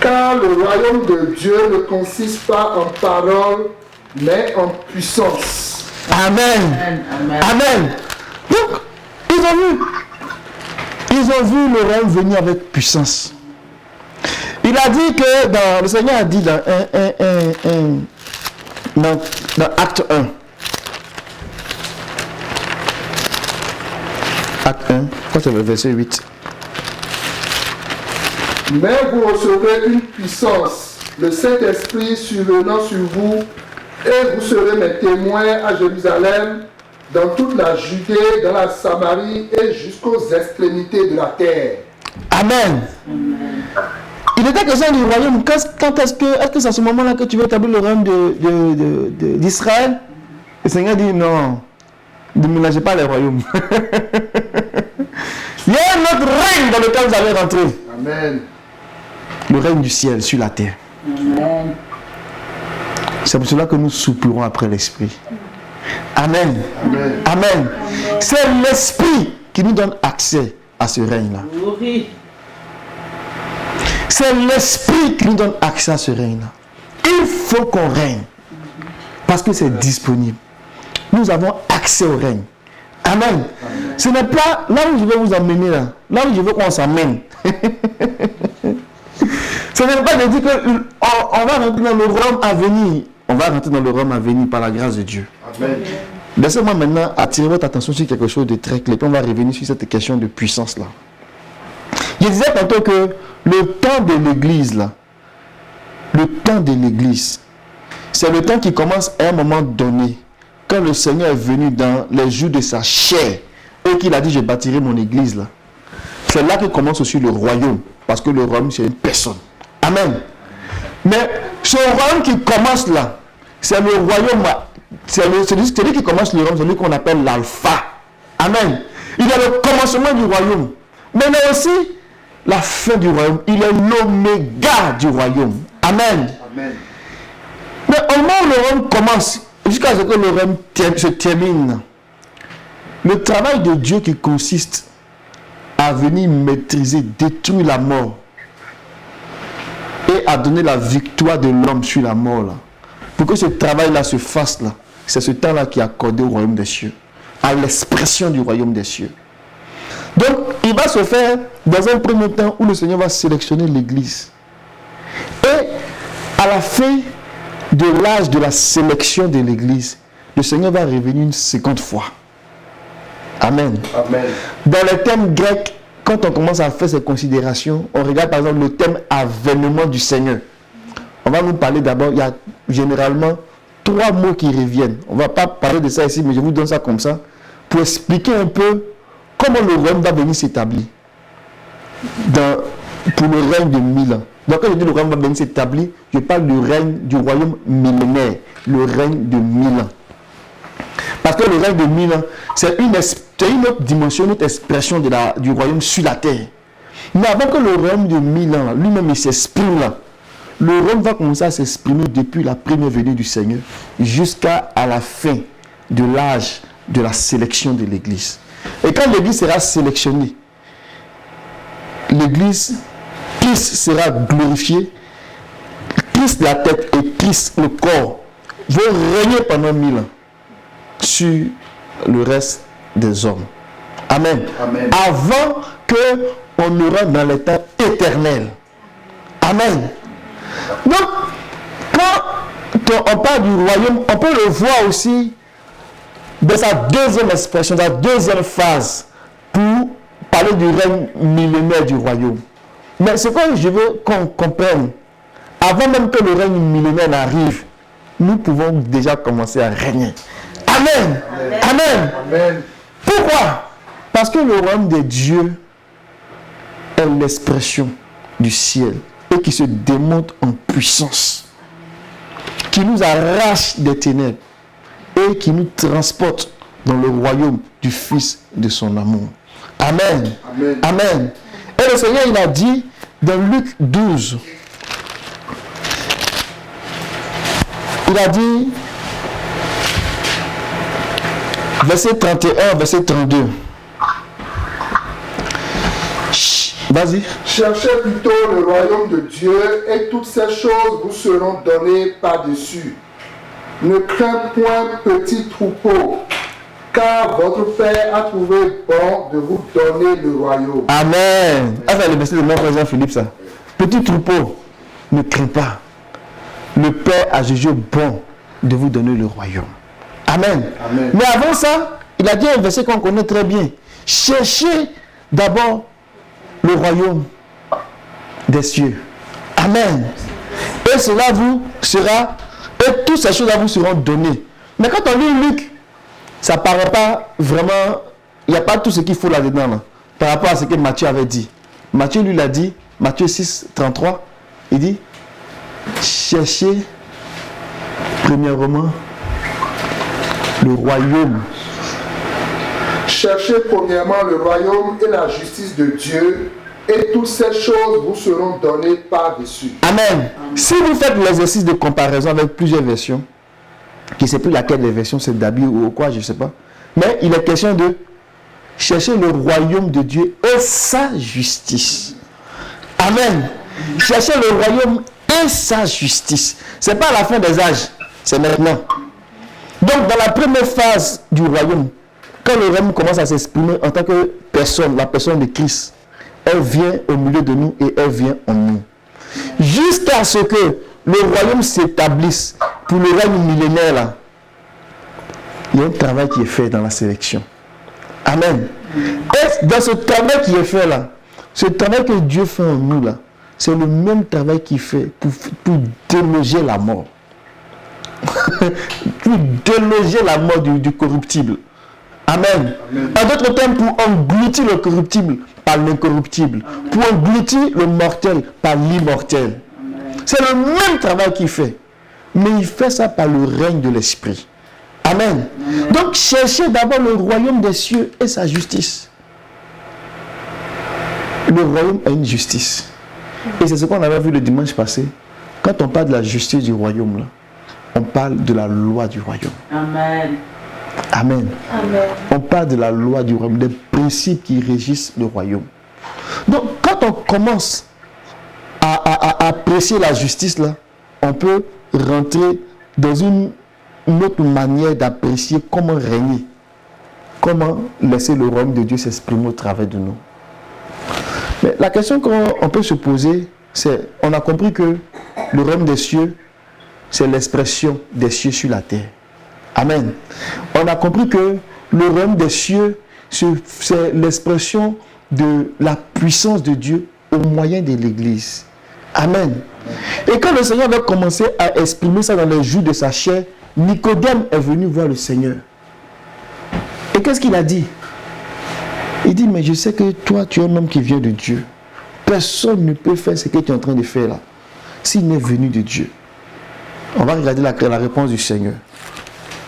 Car le royaume de Dieu ne consiste pas en paroles, mais en puissance. Amen. Amen. Amen. Donc, ils ont vu le royaume venir avec puissance. Il a dit que le Seigneur a dit dans Acte 1. Acte 1, ça c'est le verset 8. Mais vous recevrez une puissance, le Saint-Esprit survenant sur vous, et vous serez mes témoins à Jérusalem, dans toute la Judée, dans la Samarie et jusqu'aux extrémités de la terre. Amen. Amen. Il était question du royaume. Est-ce que c'est à ce moment-là que tu veux établir le royaume d'Israël? Le Seigneur dit non, ne mélangez pas les royaumes. Il y a un autre règne dans lequel vous allez rentrer. Amen. Le règne du ciel sur la terre. Amen. C'est pour cela que nous soupirons après l'Esprit. Amen. Amen. Amen. C'est l'Esprit qui nous donne accès à ce règne-là. Oui. C'est l'Esprit qui nous donne accès à ce règne-là. Il faut qu'on règne. Parce que c'est disponible. Nous avons accès au règne. Amen. Ce n'est pas là où je veux vous emmener, là où je veux qu'on s'emmène. Ce n'est pas de dire qu'on va rentrer dans le royaume à venir. On va rentrer dans le royaume à venir par la grâce de Dieu. Amen. Laissez-moi maintenant attirer votre attention sur quelque chose de très clair. Puis on va revenir sur cette question de puissance là. Je disais tantôt que le temps de l'église là, le temps de l'église, c'est le temps qui commence à un moment donné, quand le Seigneur est venu dans les jours de sa chair et qu'il a dit je bâtirai mon église là. C'est là que commence aussi le royaume, parce que le royaume c'est une personne. Amen. Mais ce royaume qui commence là, c'est le royaume, c'est celui qui commence le royaume, celui qu'on appelle l'alpha. Amen. Il y a le commencement du royaume, mais il y a aussi la fin du royaume. Il est l'oméga du royaume. Amen. Amen. Mais au moment où le royaume commence, jusqu'à ce que le royaume se termine, le travail de Dieu qui consiste à venir maîtriser, détruire la mort et à donner la victoire de l'homme sur la mort là. Pour que ce travail-là se fasse là, c'est ce temps-là qui est accordé au royaume des cieux, à l'expression du royaume des cieux. Donc, il va se faire dans un premier temps où le Seigneur va sélectionner l'église. Et à la fin de l'âge de la sélection de l'église, le Seigneur va revenir une seconde fois. Amen. Amen. Dans les thèmes grecs, quand on commence à faire ces considérations, on regarde par exemple le thème avènement du Seigneur. On va nous parler d'abord, il y a généralement 3 mots qui reviennent. On ne va pas parler de ça ici, mais je vous donne ça comme ça, pour expliquer un peu comment le royaume va venir s'établir pour le règne de 1000 ans. Donc quand je dis le royaume va venir s'établir, je parle du royaume millénaire, le règne de 1000 ans. Parce que le règne de 1000 ans, c'est une autre dimension, une autre expression du royaume sur la terre. Mais avant que le royaume de 1000 ans, lui-même, il s'exprime là, le royaume va commencer à s'exprimer depuis la première venue du Seigneur jusqu'à la fin de l'âge de la sélection de l'église. Et quand l'église sera sélectionnée, l'église, Christ sera glorifié, Christ la tête et Christ le corps vont régner pendant 1000 ans sur le reste des hommes. Amen. Amen. Avant qu'on aura dans l'état éternel. Amen. Donc, quand on parle du royaume, on peut le voir aussi dans sa deuxième expression, dans la deuxième phase, pour parler du règne millénaire du royaume. Mais ce que je veux qu'on comprenne, avant même que le règne millénaire n'arrive, nous pouvons déjà commencer à régner. Amen. Amen. Amen. Amen. Pourquoi? Parce que le royaume de Dieu est l'expression du ciel et qui se démontre en puissance, qui nous arrache des ténèbres et qui nous transporte dans le royaume du Fils de son amour. Amen. Amen. Amen. Et le Seigneur, il a dit dans Luc 12, il a dit, verset 31, verset 32. Vas-y. Cherchez plutôt le royaume de Dieu et toutes ces choses vous seront données par-dessus. Ne crains point, petit troupeau, car votre Père a trouvé bon de vous donner le royaume. Amen. Ah, c'est le verset de mon frère Philippe, ça. Petit troupeau, ne crains pas. Le Père a jugé bon de vous donner le royaume. Amen. Amen. Mais avant ça, il a dit un verset qu'on connaît très bien. Cherchez d'abord le royaume des cieux. Amen. Et cela vous sera, et toutes ces choses-là vous seront données. Mais quand on lit Luc, ça ne paraît pas vraiment, il n'y a pas tout ce qu'il faut là-dedans, là, par rapport à ce que Matthieu avait dit. Matthieu lui l'a dit, Matthieu 6, 33, il dit, cherchez premièrement le royaume. Cherchez premièrement le royaume et la justice de Dieu, et toutes ces choses vous seront données par-dessus. Amen. Si vous faites l'exercice de comparaison avec plusieurs versions, je ne sais plus laquelle des versions c'est d'Abi ou quoi, je ne sais pas, mais il est question de chercher le royaume de Dieu et sa justice. Amen. Chercher le royaume et sa justice. Ce n'est pas à la fin des âges, c'est maintenant. Donc dans la première phase du royaume, quand le royaume commence à s'exprimer en tant que personne, la personne de Christ, elle vient au milieu de nous et elle vient en nous. Jusqu'à ce que le royaume s'établisse pour le règne millénaire là, il y a un travail qui est fait dans la sélection. Amen. Et dans ce travail qui est fait là, ce travail que Dieu fait en nous là, c'est le même travail qu'il fait pour déloger la mort. Pour déloger la mort du corruptible. Amen. En d'autres termes, pour engloutir le corruptible par l'incorruptible. Pour engloutir le mortel par l'immortel. C'est le même travail qu'il fait. Mais il fait ça par le règne de l'esprit. Amen. Donc cherchez d'abord le royaume des cieux et sa justice. Le royaume a une justice. Et c'est ce qu'on avait vu le dimanche passé. Quand on parle de la justice du royaume, là, on parle de la loi du royaume. Amen. Amen. Amen. On parle de la loi du royaume, des principes qui régissent le royaume. Donc, quand on commence à apprécier la justice, là, on peut rentrer dans une autre manière d'apprécier comment régner, comment laisser le royaume de Dieu s'exprimer au travers de nous. Mais la question qu'on peut se poser, c'est, on a compris que le royaume des cieux, c'est l'expression des cieux sur la terre. Amen. On a compris que le royaume des cieux, c'est l'expression de la puissance de Dieu au moyen de l'Église. Amen. Et quand le Seigneur va commencer à exprimer ça dans les jours de sa chair, Nicodème est venu voir le Seigneur. Et qu'est-ce qu'il a dit? Il dit, mais je sais que toi, tu es un homme qui vient de Dieu. Personne ne peut faire ce que tu es en train de faire là, s'il n'est venu de Dieu. On va regarder la réponse du Seigneur.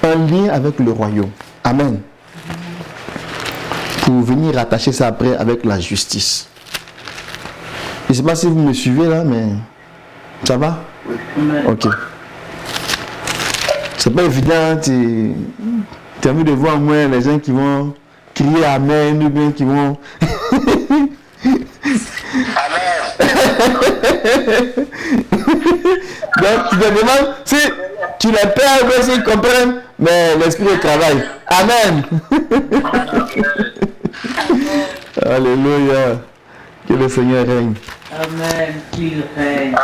Un lien avec le royaume. Amen. Pour venir rattacher ça après avec la justice. Je ne sais pas si vous me suivez là, mais ça va? Ok. C'est pas évident. Tu as envie de voir moins les gens qui vont crier Amen ou bien qui vont. Donc tu te demandes si tu les perds, s'ils comprennent, mais l'esprit travaille. Amen. Alléluia. Que le Seigneur règne. Amen. Qu'il règne.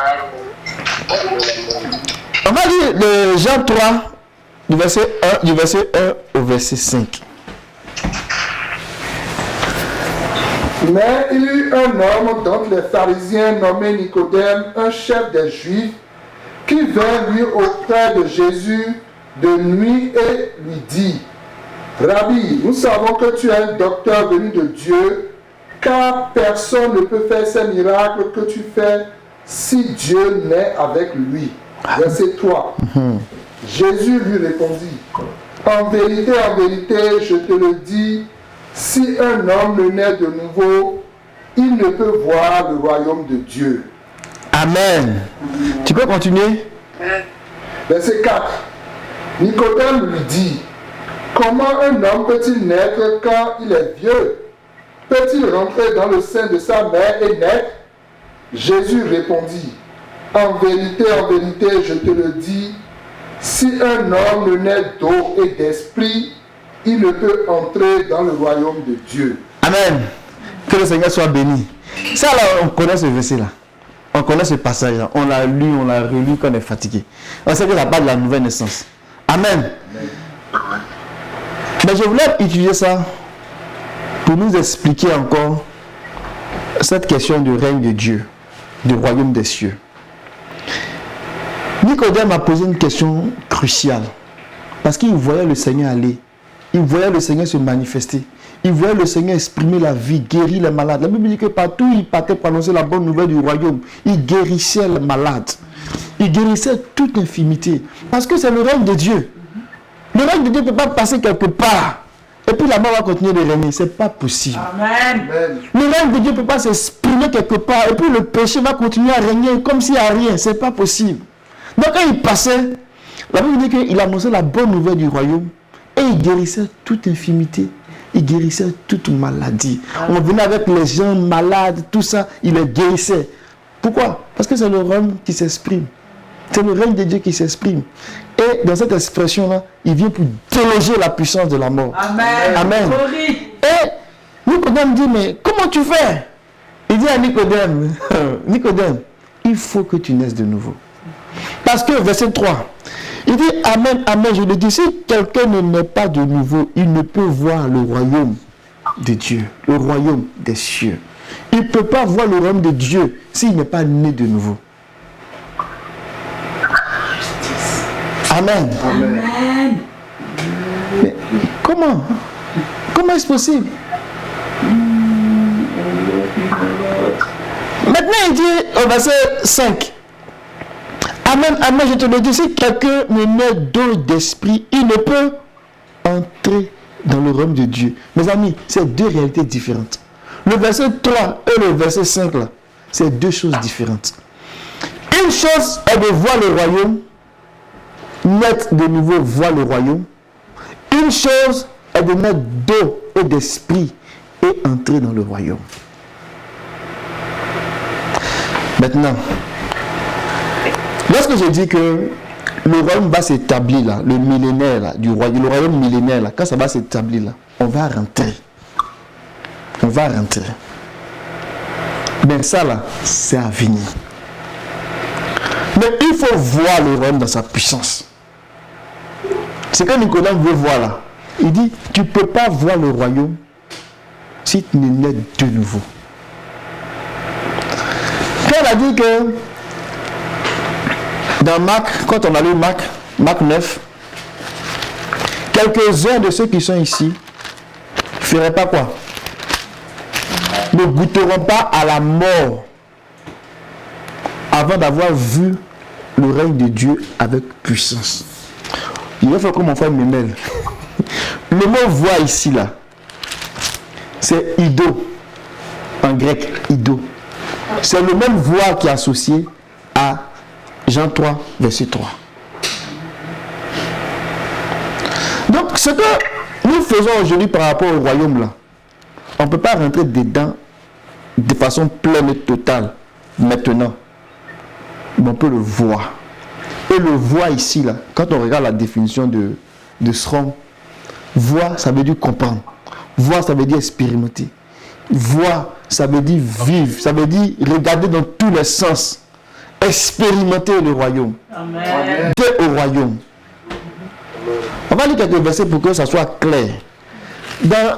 On va lire de Jean 3, du verset 1 au verset 5. Mais il y eut un homme d'entre les pharisiens nommé Nicodème, un chef des Juifs, qui vint lui auprès de Jésus de nuit et lui dit: Rabbi, nous savons que tu es un docteur venu de Dieu, car personne ne peut faire ces miracles que tu fais si Dieu n'est avec lui. Verset 3. Jésus lui répondit: en vérité, je te le dis, si un homme ne naît de nouveau, il ne peut voir le royaume de Dieu. Amen. Tu peux continuer? Verset 4. Nicodème lui dit: comment un homme peut-il naître quand il est vieux? Peut-il rentrer dans le sein de sa mère et naître? Jésus répondit: en vérité, je te le dis, si un homme ne naît d'eau et d'esprit, il ne peut entrer dans le royaume de Dieu. Amen. Que le Seigneur soit béni. Ça là, on connaît ce verset là. On connaît ce passage là. On l'a lu, on l'a relu quand on est fatigué. On sait que ça parle de la nouvelle naissance. Amen. Mais je voulais utiliser ça pour nous expliquer encore cette question du règne de Dieu, du royaume des cieux. Nicodème a posé une question cruciale parce qu'il voyait le Seigneur aller. Il voyait le Seigneur se manifester. Il voyait le Seigneur exprimer la vie, guérir les malades. La Bible dit que partout il partait pour annoncer la bonne nouvelle du royaume. Il guérissait les malades. Il guérissait toute infirmité. Parce que c'est le règne de Dieu. Le règne de Dieu ne peut pas passer quelque part. Et puis la mort va continuer de régner. Ce n'est pas possible. Amen. Le règne de Dieu ne peut pas s'exprimer quelque part. Et puis le péché va continuer à régner comme s'il n'y a rien. Ce n'est pas possible. Donc quand il passait, la Bible dit qu'il annonçait la bonne nouvelle du royaume. Et il guérissait toute infirmité. Il guérissait toute maladie. On venait avec les gens malades, tout ça, il les guérissait. Pourquoi? Parce que c'est le royaume qui s'exprime. C'est le règne de Dieu qui s'exprime. Et dans cette expression-là, il vient pour déloger la puissance de la mort. Amen. Amen. Et Nicodème dit, mais comment tu fais? Il dit à Nicodème, Nicodème, il faut que tu naisses de nouveau. Parce que, verset 3, il dit, Amen, Amen, je le dis, si quelqu'un ne naît pas de nouveau, il ne peut voir le royaume de Dieu, le royaume des cieux. Il ne peut pas voir le royaume de Dieu s'il n'est pas né de nouveau. Amen. Amen. Mais comment est-ce possible? Maintenant, il dit au verset 5. Amen, amen, je te le dis, si quelqu'un ne naît d'eau d'esprit, il ne peut entrer dans le royaume de Dieu. Mes amis, c'est deux réalités différentes. Le verset 3 et le verset 5, là, c'est deux choses différentes. Une chose est de voir le royaume, naître de nouveau, voir le royaume. Une chose est de naître d'eau et d'esprit et entrer dans le royaume. Maintenant, lorsque je dis que le royaume va s'établir là, le millénaire là, du royaume, le royaume millénaire là, quand ça va s'établir là, on va rentrer. On va rentrer. Mais ça là, c'est à venir. Mais il faut voir le royaume dans sa puissance. C'est que Nicodème veut voir là. Il dit, tu ne peux pas voir le royaume si tu n'es de nouveau. Quand on a dit que dans Marc, quand on a lu Marc 9, quelques-uns de ceux qui sont ici ne feraient pas quoi? Ne goûteront pas à la mort avant d'avoir vu le règne de Dieu avec puissance. Il va faire comme mon frère Mémel. Le mot voix ici là, c'est ido, en grec, ido. C'est le même voix qui est associé à Jean 3, verset 3. Donc, ce que nous faisons aujourd'hui par rapport au royaume là, on ne peut pas rentrer dedans de façon pleine et totale maintenant. Mais on peut le voir. Et le voir ici, là, quand on regarde la définition de Strong, voir, ça veut dire comprendre. Voir, ça veut dire expérimenter. Voir, ça veut dire vivre. Ça veut dire regarder dans tous les sens. Expérimenter le royaume. Amen. Au royaume. On va lire quelques versets pour que ça soit clair. Dans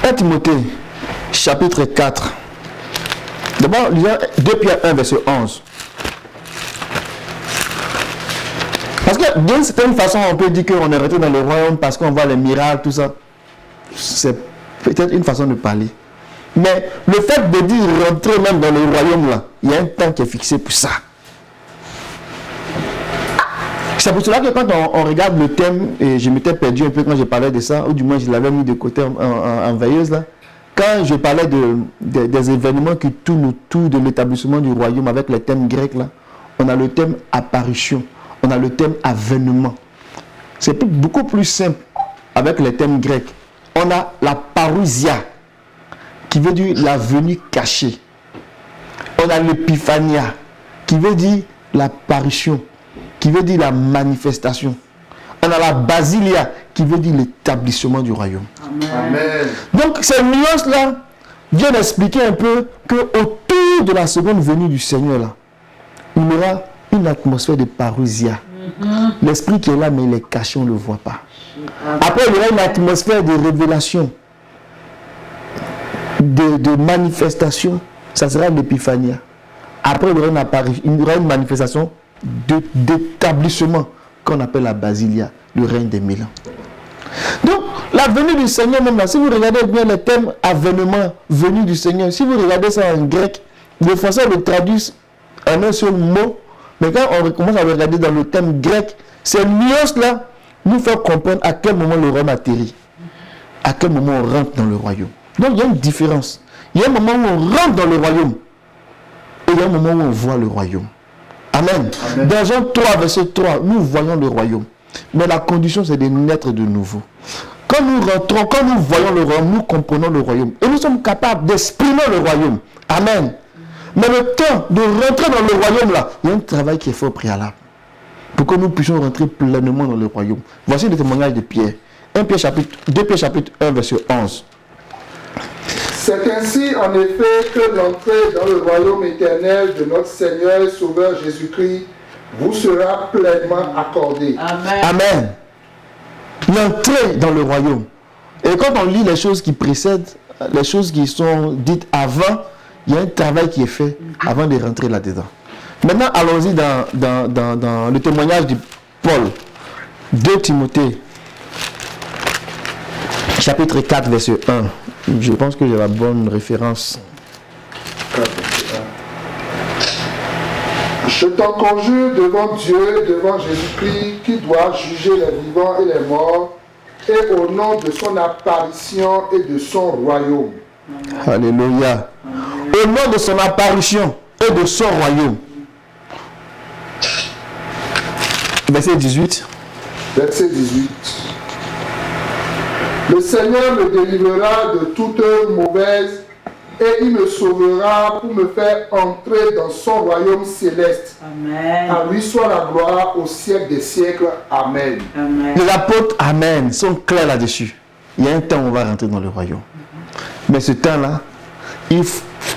1 Timothée, chapitre 4. D'abord, lisons 2 Pierre 1, verset 11. Parce que d'une certaine façon, on peut dire qu'on est rentré dans le royaume parce qu'on voit les miracles, tout ça. C'est peut-être une façon de parler. Mais le fait de dire rentrer même dans le royaume, là, il y a un temps qui est fixé pour ça. C'est pour cela que quand on regarde le thème, et je m'étais perdu un peu quand je parlais de ça, ou du moins je l'avais mis de côté en veilleuse là, quand je parlais des événements qui tournent autour de l'établissement du royaume avec les thèmes grecs là, on a le thème apparition, on a le thème avènement. C'est beaucoup plus simple avec les thèmes grecs. On a la parousia, qui veut dire la venue cachée. On a l'épiphania, qui veut dire l'apparition, qui veut dire la manifestation. On a la basilia, qui veut dire l'établissement du royaume. Amen. Donc ces nuances-là viennent expliquer un peu qu'autour de la seconde venue du Seigneur, là, il y aura une atmosphère de parousia. L'esprit qui est là, mais il est caché, on ne le voit pas. Après, il y aura une atmosphère de révélation, de manifestation. Ça sera l'épiphania. Après, il y aura une manifestation d'établissement qu'on appelle la basilia, le règne des 1000 ans. Donc, la venue du Seigneur, même là, si vous regardez bien les thèmes avènement, venue du Seigneur, si vous regardez ça en grec, les Français le traduisent en un seul mot, mais quand on commence à regarder dans le thème grec, ces nuances-là nous font comprendre à quel moment le royaume atterrit, à quel moment on rentre dans le royaume. Donc, il y a une différence. Il y a un moment où on rentre dans le royaume, et il y a un moment où on voit le royaume. Amen. Amen. Dans Jean 3, verset 3, nous voyons le royaume. Mais la condition, c'est de naître de nouveau. Quand nous rentrons, quand nous voyons le royaume, nous comprenons le royaume. Et nous sommes capables d'exprimer le royaume. Amen. Mais le temps de rentrer dans le royaume là, il y a un travail qui est fait au préalable. Pour que nous puissions rentrer pleinement dans le royaume. Voici le témoignage de Pierre. 2 Pierre chapitre 1 verset 11. C'est ainsi en effet que l'entrée dans le royaume éternel de notre Seigneur et Sauveur Jésus-Christ vous sera pleinement accordée. Amen. Amen. L'entrée dans le royaume. Et quand on lit les choses qui précèdent, les choses qui sont dites avant, il y a un travail qui est fait avant de rentrer là-dedans. Maintenant, allons-y dans le témoignage de Paul. 2 Timothée, chapitre 4, verset 1. Je pense que j'ai la bonne référence. Je t'en conjure devant Dieu et devant Jésus-Christ qui doit juger les vivants et les morts, et au nom de son apparition et de son royaume. Alléluia. Au nom de son apparition et de son royaume. Verset 18. Verset 18. Le Seigneur me délivrera de toute œuvre mauvaise et il me sauvera pour me faire entrer dans son royaume céleste. Amen. À lui soit la gloire au siècle des siècles. Amen. Amen. Les apôtres, Amen, sont clairs là-dessus. Il y a un temps où on va rentrer dans le royaume. Mais ce temps-là,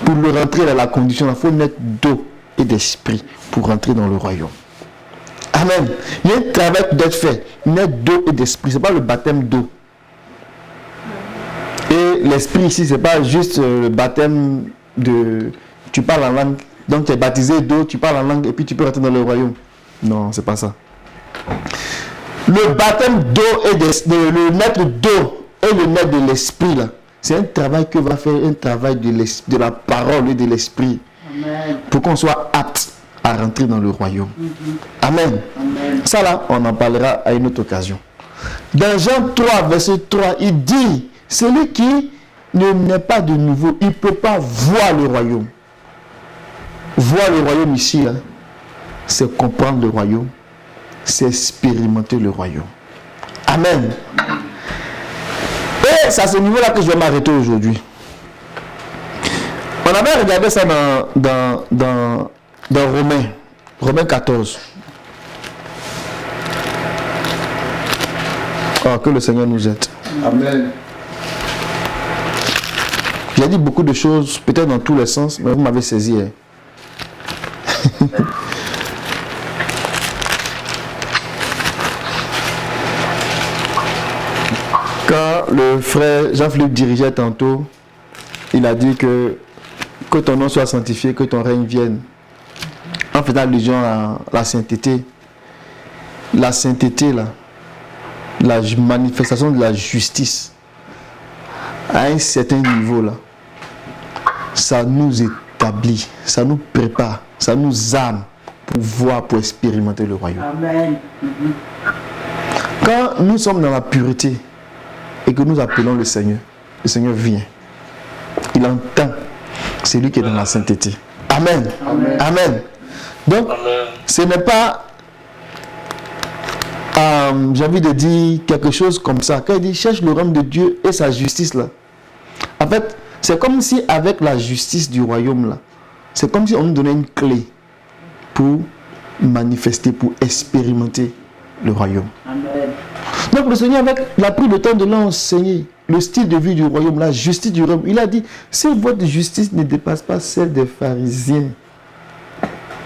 pour le rentrer dans la condition, il faut naître d'eau et d'esprit pour rentrer dans le royaume. Amen. Il y a un travail qui doit être fait. Naître d'eau et d'esprit. Ce n'est pas le baptême d'eau. Et l'esprit ici, ce n'est pas juste le baptême de... Tu parles en langue, donc tu es baptisé d'eau, tu parles en langue et puis tu peux rentrer dans le royaume. Non, c'est pas ça. Le baptême d'eau et le naître d'eau et le naître de l'esprit, là, c'est un travail que va faire un travail de la parole et de l'esprit. Amen. Pour qu'on soit apte à rentrer dans le royaume. Amen. Amen. Ça là, on en parlera à une autre occasion. Dans Jean 3, verset 3, il dit, celui qui ne naît pas de nouveau, il ne peut pas voir le royaume. Voir le royaume ici, là, c'est comprendre le royaume, c'est expérimenter le royaume. Amen. Et c'est à ce niveau-là que je vais m'arrêter aujourd'hui. On avait regardé ça dans Romains 14. Oh, que le Seigneur nous aide. Amen. J'ai dit beaucoup de choses, peut-être dans tous les sens, mais vous m'avez saisi. Hein. Quand le frère Jean-Philippe dirigeait tantôt, il a dit que ton nom soit sanctifié, que ton règne vienne. En faisant allusion à la sainteté. La sainteté, là, la manifestation de la justice, à un certain niveau, là, ça nous établit, ça nous prépare, ça nous arme pour voir, pour expérimenter le royaume. Amen. Quand nous sommes dans la pureté et que nous appelons le Seigneur vient. Il entend celui qui est dans la sainteté. Amen. Amen. Amen. Donc, ce n'est pas, j'ai envie de dire quelque chose comme ça. Quand il dit cherche le royaume de Dieu et sa justice là. En fait, c'est comme si avec la justice du royaume là, c'est comme si on nous donnait une clé pour manifester, pour expérimenter le royaume. Amen. Donc le Seigneur il a pris le temps de l'enseigner, le style de vie du royaume, la justice du royaume. Il a dit, si votre justice ne dépasse pas celle des pharisiens,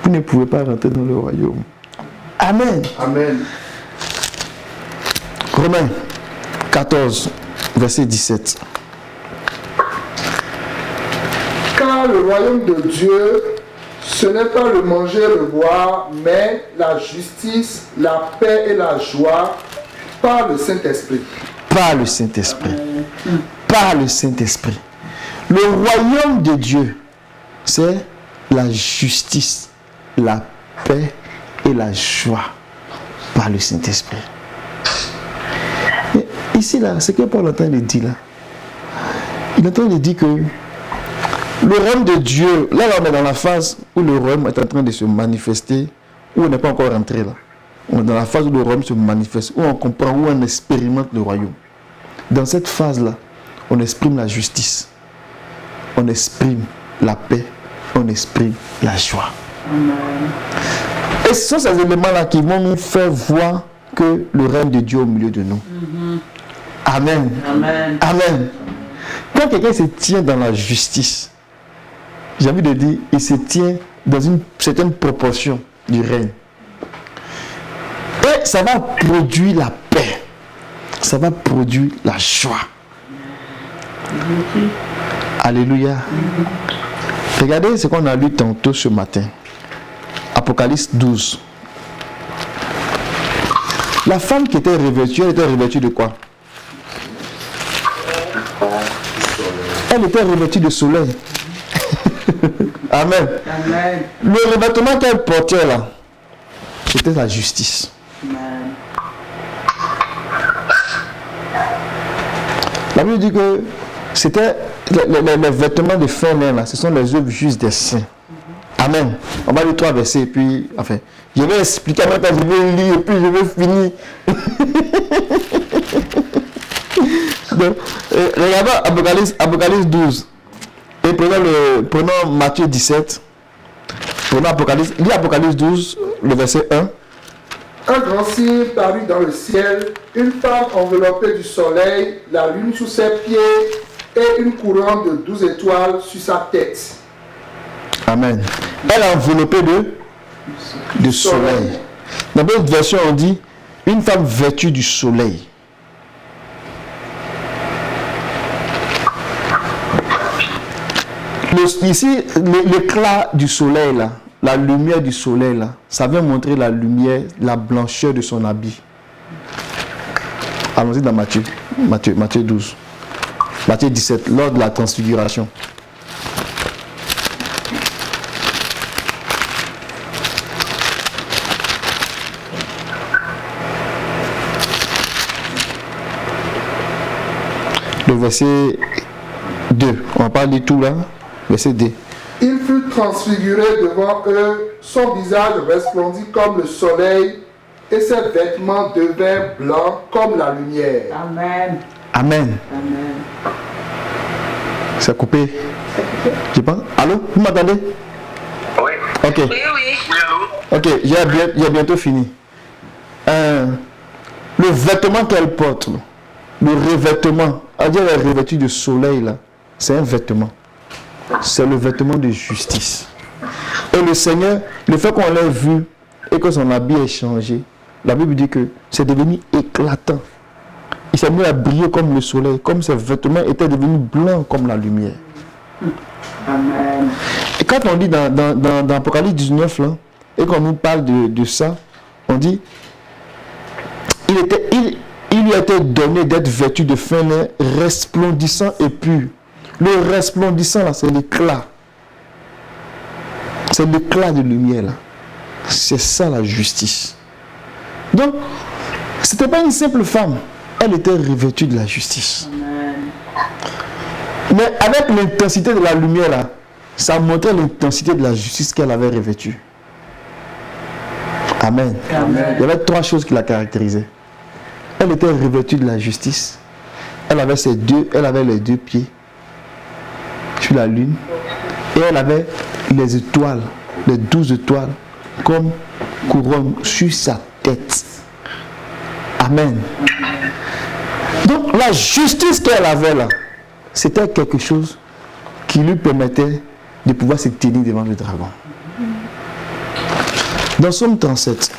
vous ne pouvez pas rentrer dans le royaume. Amen. Amen. Romains 14, verset 17. Car le royaume de Dieu, ce n'est pas le manger, le boire, mais la justice, la paix et la joie par le Saint-Esprit. Par le Saint-Esprit. Par le Saint-Esprit. Le royaume de Dieu, c'est la justice, la paix et la joie par le Saint-Esprit. Mais ici, là, ce que Paul est en train de dire, là, il est en train de dire que le royaume de Dieu, là, on est dans la phase où le royaume est en train de se manifester, où on n'est pas encore rentré là. On est dans la phase où le royaume se manifeste, où on comprend, où on expérimente le royaume. Dans cette phase-là, on exprime la justice, on exprime la paix on exprime la joie. Amen. Et ce sont ces éléments-là qui vont nous faire voir que le règne de Dieu est au milieu de nous. Amen. Amen. Amen. Quand quelqu'un se tient dans la justice, j'ai envie de dire, il se tient dans une certaine proportion du règne. Et ça va produire la paix. Ça va produire la joie. Alléluia. Regardez ce qu'on a lu tantôt ce matin. Apocalypse 12. La femme qui était revêtue, elle était revêtue de quoi? Elle était revêtue de soleil. Amen. Amen. Le revêtement qu'elle portait là, c'était la justice. Amen. La Bible dit que c'était les vêtements de fin lin là, ce sont les œuvres justes des saints. Amen. On va lire 3 versets et puis, enfin, je vais expliquer maintenant, je vais lire et puis je vais finir. Donc, regardons Apocalypse 12. Et prenons Matthieu 17. Prenons Apocalypse. Lis Apocalypse 12, le verset 1. Un grand signe parut dans le ciel, une femme enveloppée du soleil, la lune sous ses pieds et une couronne de 12 étoiles sur sa tête. Amen. Elle est enveloppée de soleil. Dans d'autres versions, on dit une femme vêtue du soleil. Ici, l'éclat du soleil, là, la lumière du soleil, là, ça vient montrer la lumière, la blancheur de son habit. Allons-y dans Matthieu 12. Matthieu 17, lors de la transfiguration. Le verset 2, on va pas lire tout là. Verset 2. Il fut transfiguré devant eux, son visage resplendit comme le soleil, et ses vêtements devinrent blancs comme la lumière. Amen. Amen. Amen. C'est coupé. Je pense. Allô? Vous m'entendez? Oui. Ok. Oui, allô? Ok, j'ai bientôt fini. Le vêtement qu'elle porte, le revêtement, elle est revêtue de soleil là, c'est un vêtement. C'est le vêtement de justice. Et le Seigneur, le fait qu'on l'ait vu et que son habit ait changé, la Bible dit que c'est devenu éclatant. Il s'est mis à briller comme le soleil, comme ses vêtements étaient devenus blancs comme la lumière. Amen. Et quand on dit dans Apocalypse 19, là, et qu'on nous parle de ça, on dit il lui a été donné d'être vêtu de fin lin resplendissant et pur. Le resplendissant, là, c'est l'éclat. C'est l'éclat de lumière, là. C'est ça la justice. Donc, ce n'était pas une simple femme. Elle était revêtue de la justice. Amen. Mais avec l'intensité de la lumière, là, ça montrait l'intensité de la justice qu'elle avait revêtue. Amen. Amen. Il y avait 3 choses qui la caractérisaient. Elle était revêtue de la justice. Elle avait les 2 pieds sur la lune. Et elle avait les étoiles, les 12 étoiles, comme couronne sur sa tête. Amen. Donc la justice qu'elle avait là, c'était quelque chose qui lui permettait de pouvoir se tenir devant le dragon. Dans Psaume 37,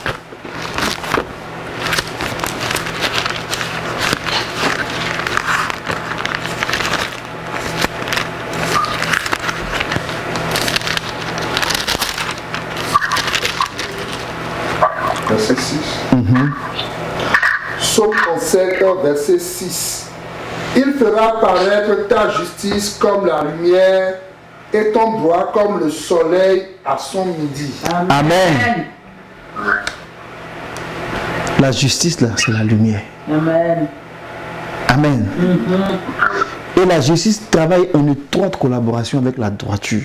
Verset 6. Psaume 37, verset 6. Il fera paraître ta justice comme la lumière et ton droit comme le soleil à son midi. Amen. La justice là, c'est la lumière. Amen. Amen. Et la justice travaille en étroite collaboration avec la droiture.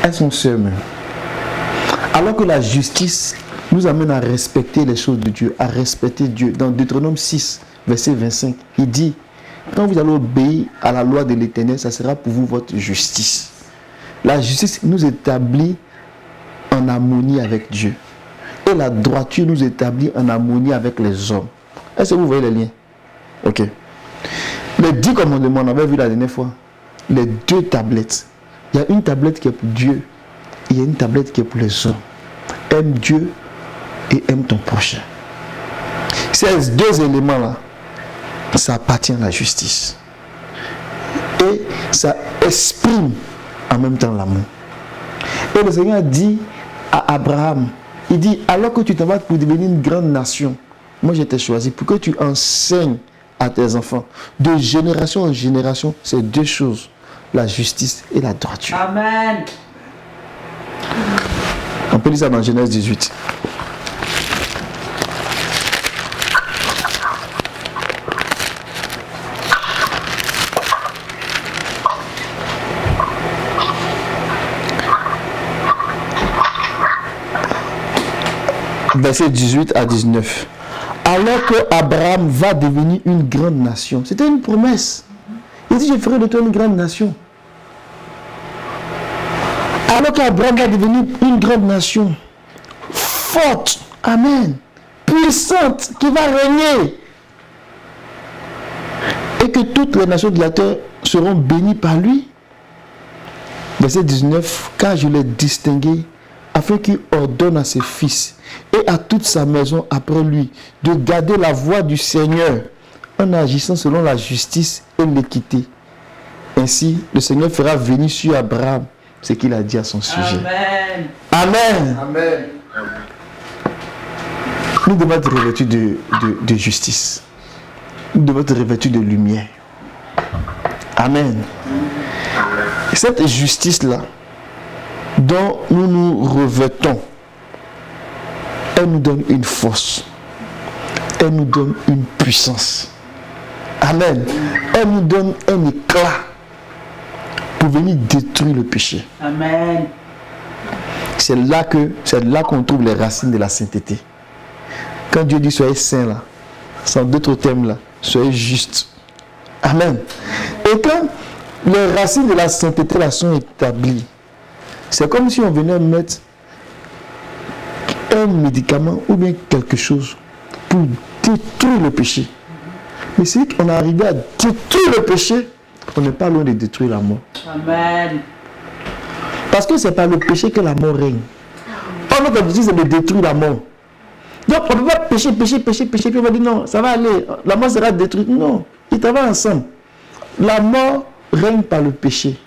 Elles sont sœurs même. Alors que la justice nous amène à respecter les choses de Dieu, à respecter Dieu. Dans Deutéronome 6, verset 25, il dit Quand vous allez obéir à la loi de l'Éternel, ça sera pour vous votre justice. La justice nous établit en harmonie avec Dieu. Et la droiture nous établit en harmonie avec les hommes. Est-ce que vous voyez les liens? Ok. Les 10 commandements, on avait vu la dernière fois. Les 2 tablettes. Il y a une tablette qui est pour Dieu. Il y a une tablette qui est pour les hommes. Aime Dieu et aime ton prochain. Ces 2 éléments-là, ça appartient à la justice. Et ça exprime en même temps l'amour. Et le Seigneur dit à Abraham, il dit, alors que tu t'en vas pour devenir une grande nation, moi je t'ai choisi pour que tu enseignes à tes enfants, de génération en génération, ces 2 choses, la justice et la droiture. Amen. On peut lire ça dans Genèse 18. Verset 18 à 19. Alors que Abraham va devenir une grande nation. C'était une promesse. Il dit, je ferai de toi une grande nation. Alors qu'Abraham va devenir une grande nation. Forte. Amen. Puissante. Qui va régner. Et que toutes les nations de la terre seront bénies par lui. Verset 19. Car je l'ai distingué afin qu'il ordonne à ses fils et à toute sa maison après lui de garder la voie du Seigneur en agissant selon la justice et l'équité. Ainsi, le Seigneur fera venir sur Abraham ce qu'il a dit à son sujet. Amen. Amen. Amen. Nous devons être revêtus de justice. Nous devons être revêtus de lumière. Amen. Et cette justice-là, dont nous nous revêtons, elle nous donne une force, elle nous donne une puissance. Amen. Elle nous donne un éclat pour venir détruire le péché. Amen. C'est là qu'on trouve les racines de la sainteté. Quand Dieu dit soyez saints là, sans d'autres termes là, soyez justes. Amen. Et quand les racines de la sainteté là sont établies, c'est comme si on venait mettre un médicament ou bien quelque chose pour détruire le péché. Mais si on est arrivé à détruire le péché, on n'est pas loin de détruire la mort. Amen. Parce que c'est par le péché que la mort règne. Or, notre objectif, c'est de détruire la mort. Donc, on ne peut pas pécher, puis on va dire non, ça va aller, la mort sera détruite. Non, ils travaillent ensemble. La mort règne par le péché.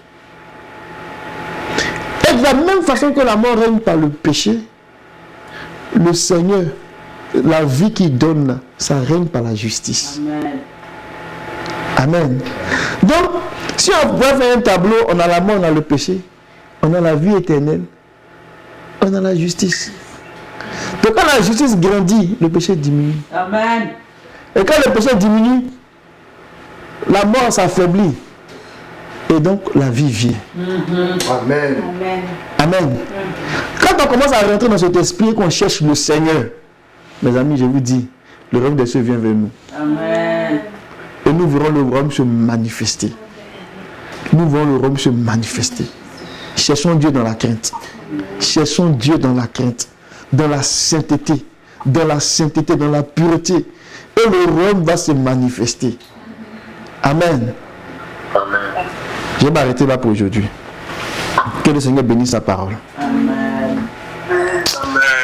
Et de la même façon que la mort règne par le péché, le Seigneur, la vie qu'il donne, là, ça règne par la justice. Amen. Amen. Donc, si on pouvait faire un tableau, on a la mort, on a le péché, on a la vie éternelle, on a la justice. Donc quand la justice grandit, le péché diminue. Amen. Et quand le péché diminue, la mort s'affaiblit. Et donc la vie vient. Amen. Amen. Amen. Quand on commence à rentrer dans cet esprit et qu'on cherche le Seigneur, mes amis, je vous dis, le royaume des cieux vient vers nous. Amen. Et nous verrons le royaume se manifester. Nous verrons le royaume se manifester. Cherchons Dieu dans la crainte. Cherchons Dieu dans la crainte, dans la sainteté, dans la pureté. Et le royaume va se manifester. Amen. Amen. Je vais m'arrêter là pour aujourd'hui. Que le Seigneur bénisse sa parole. Amen.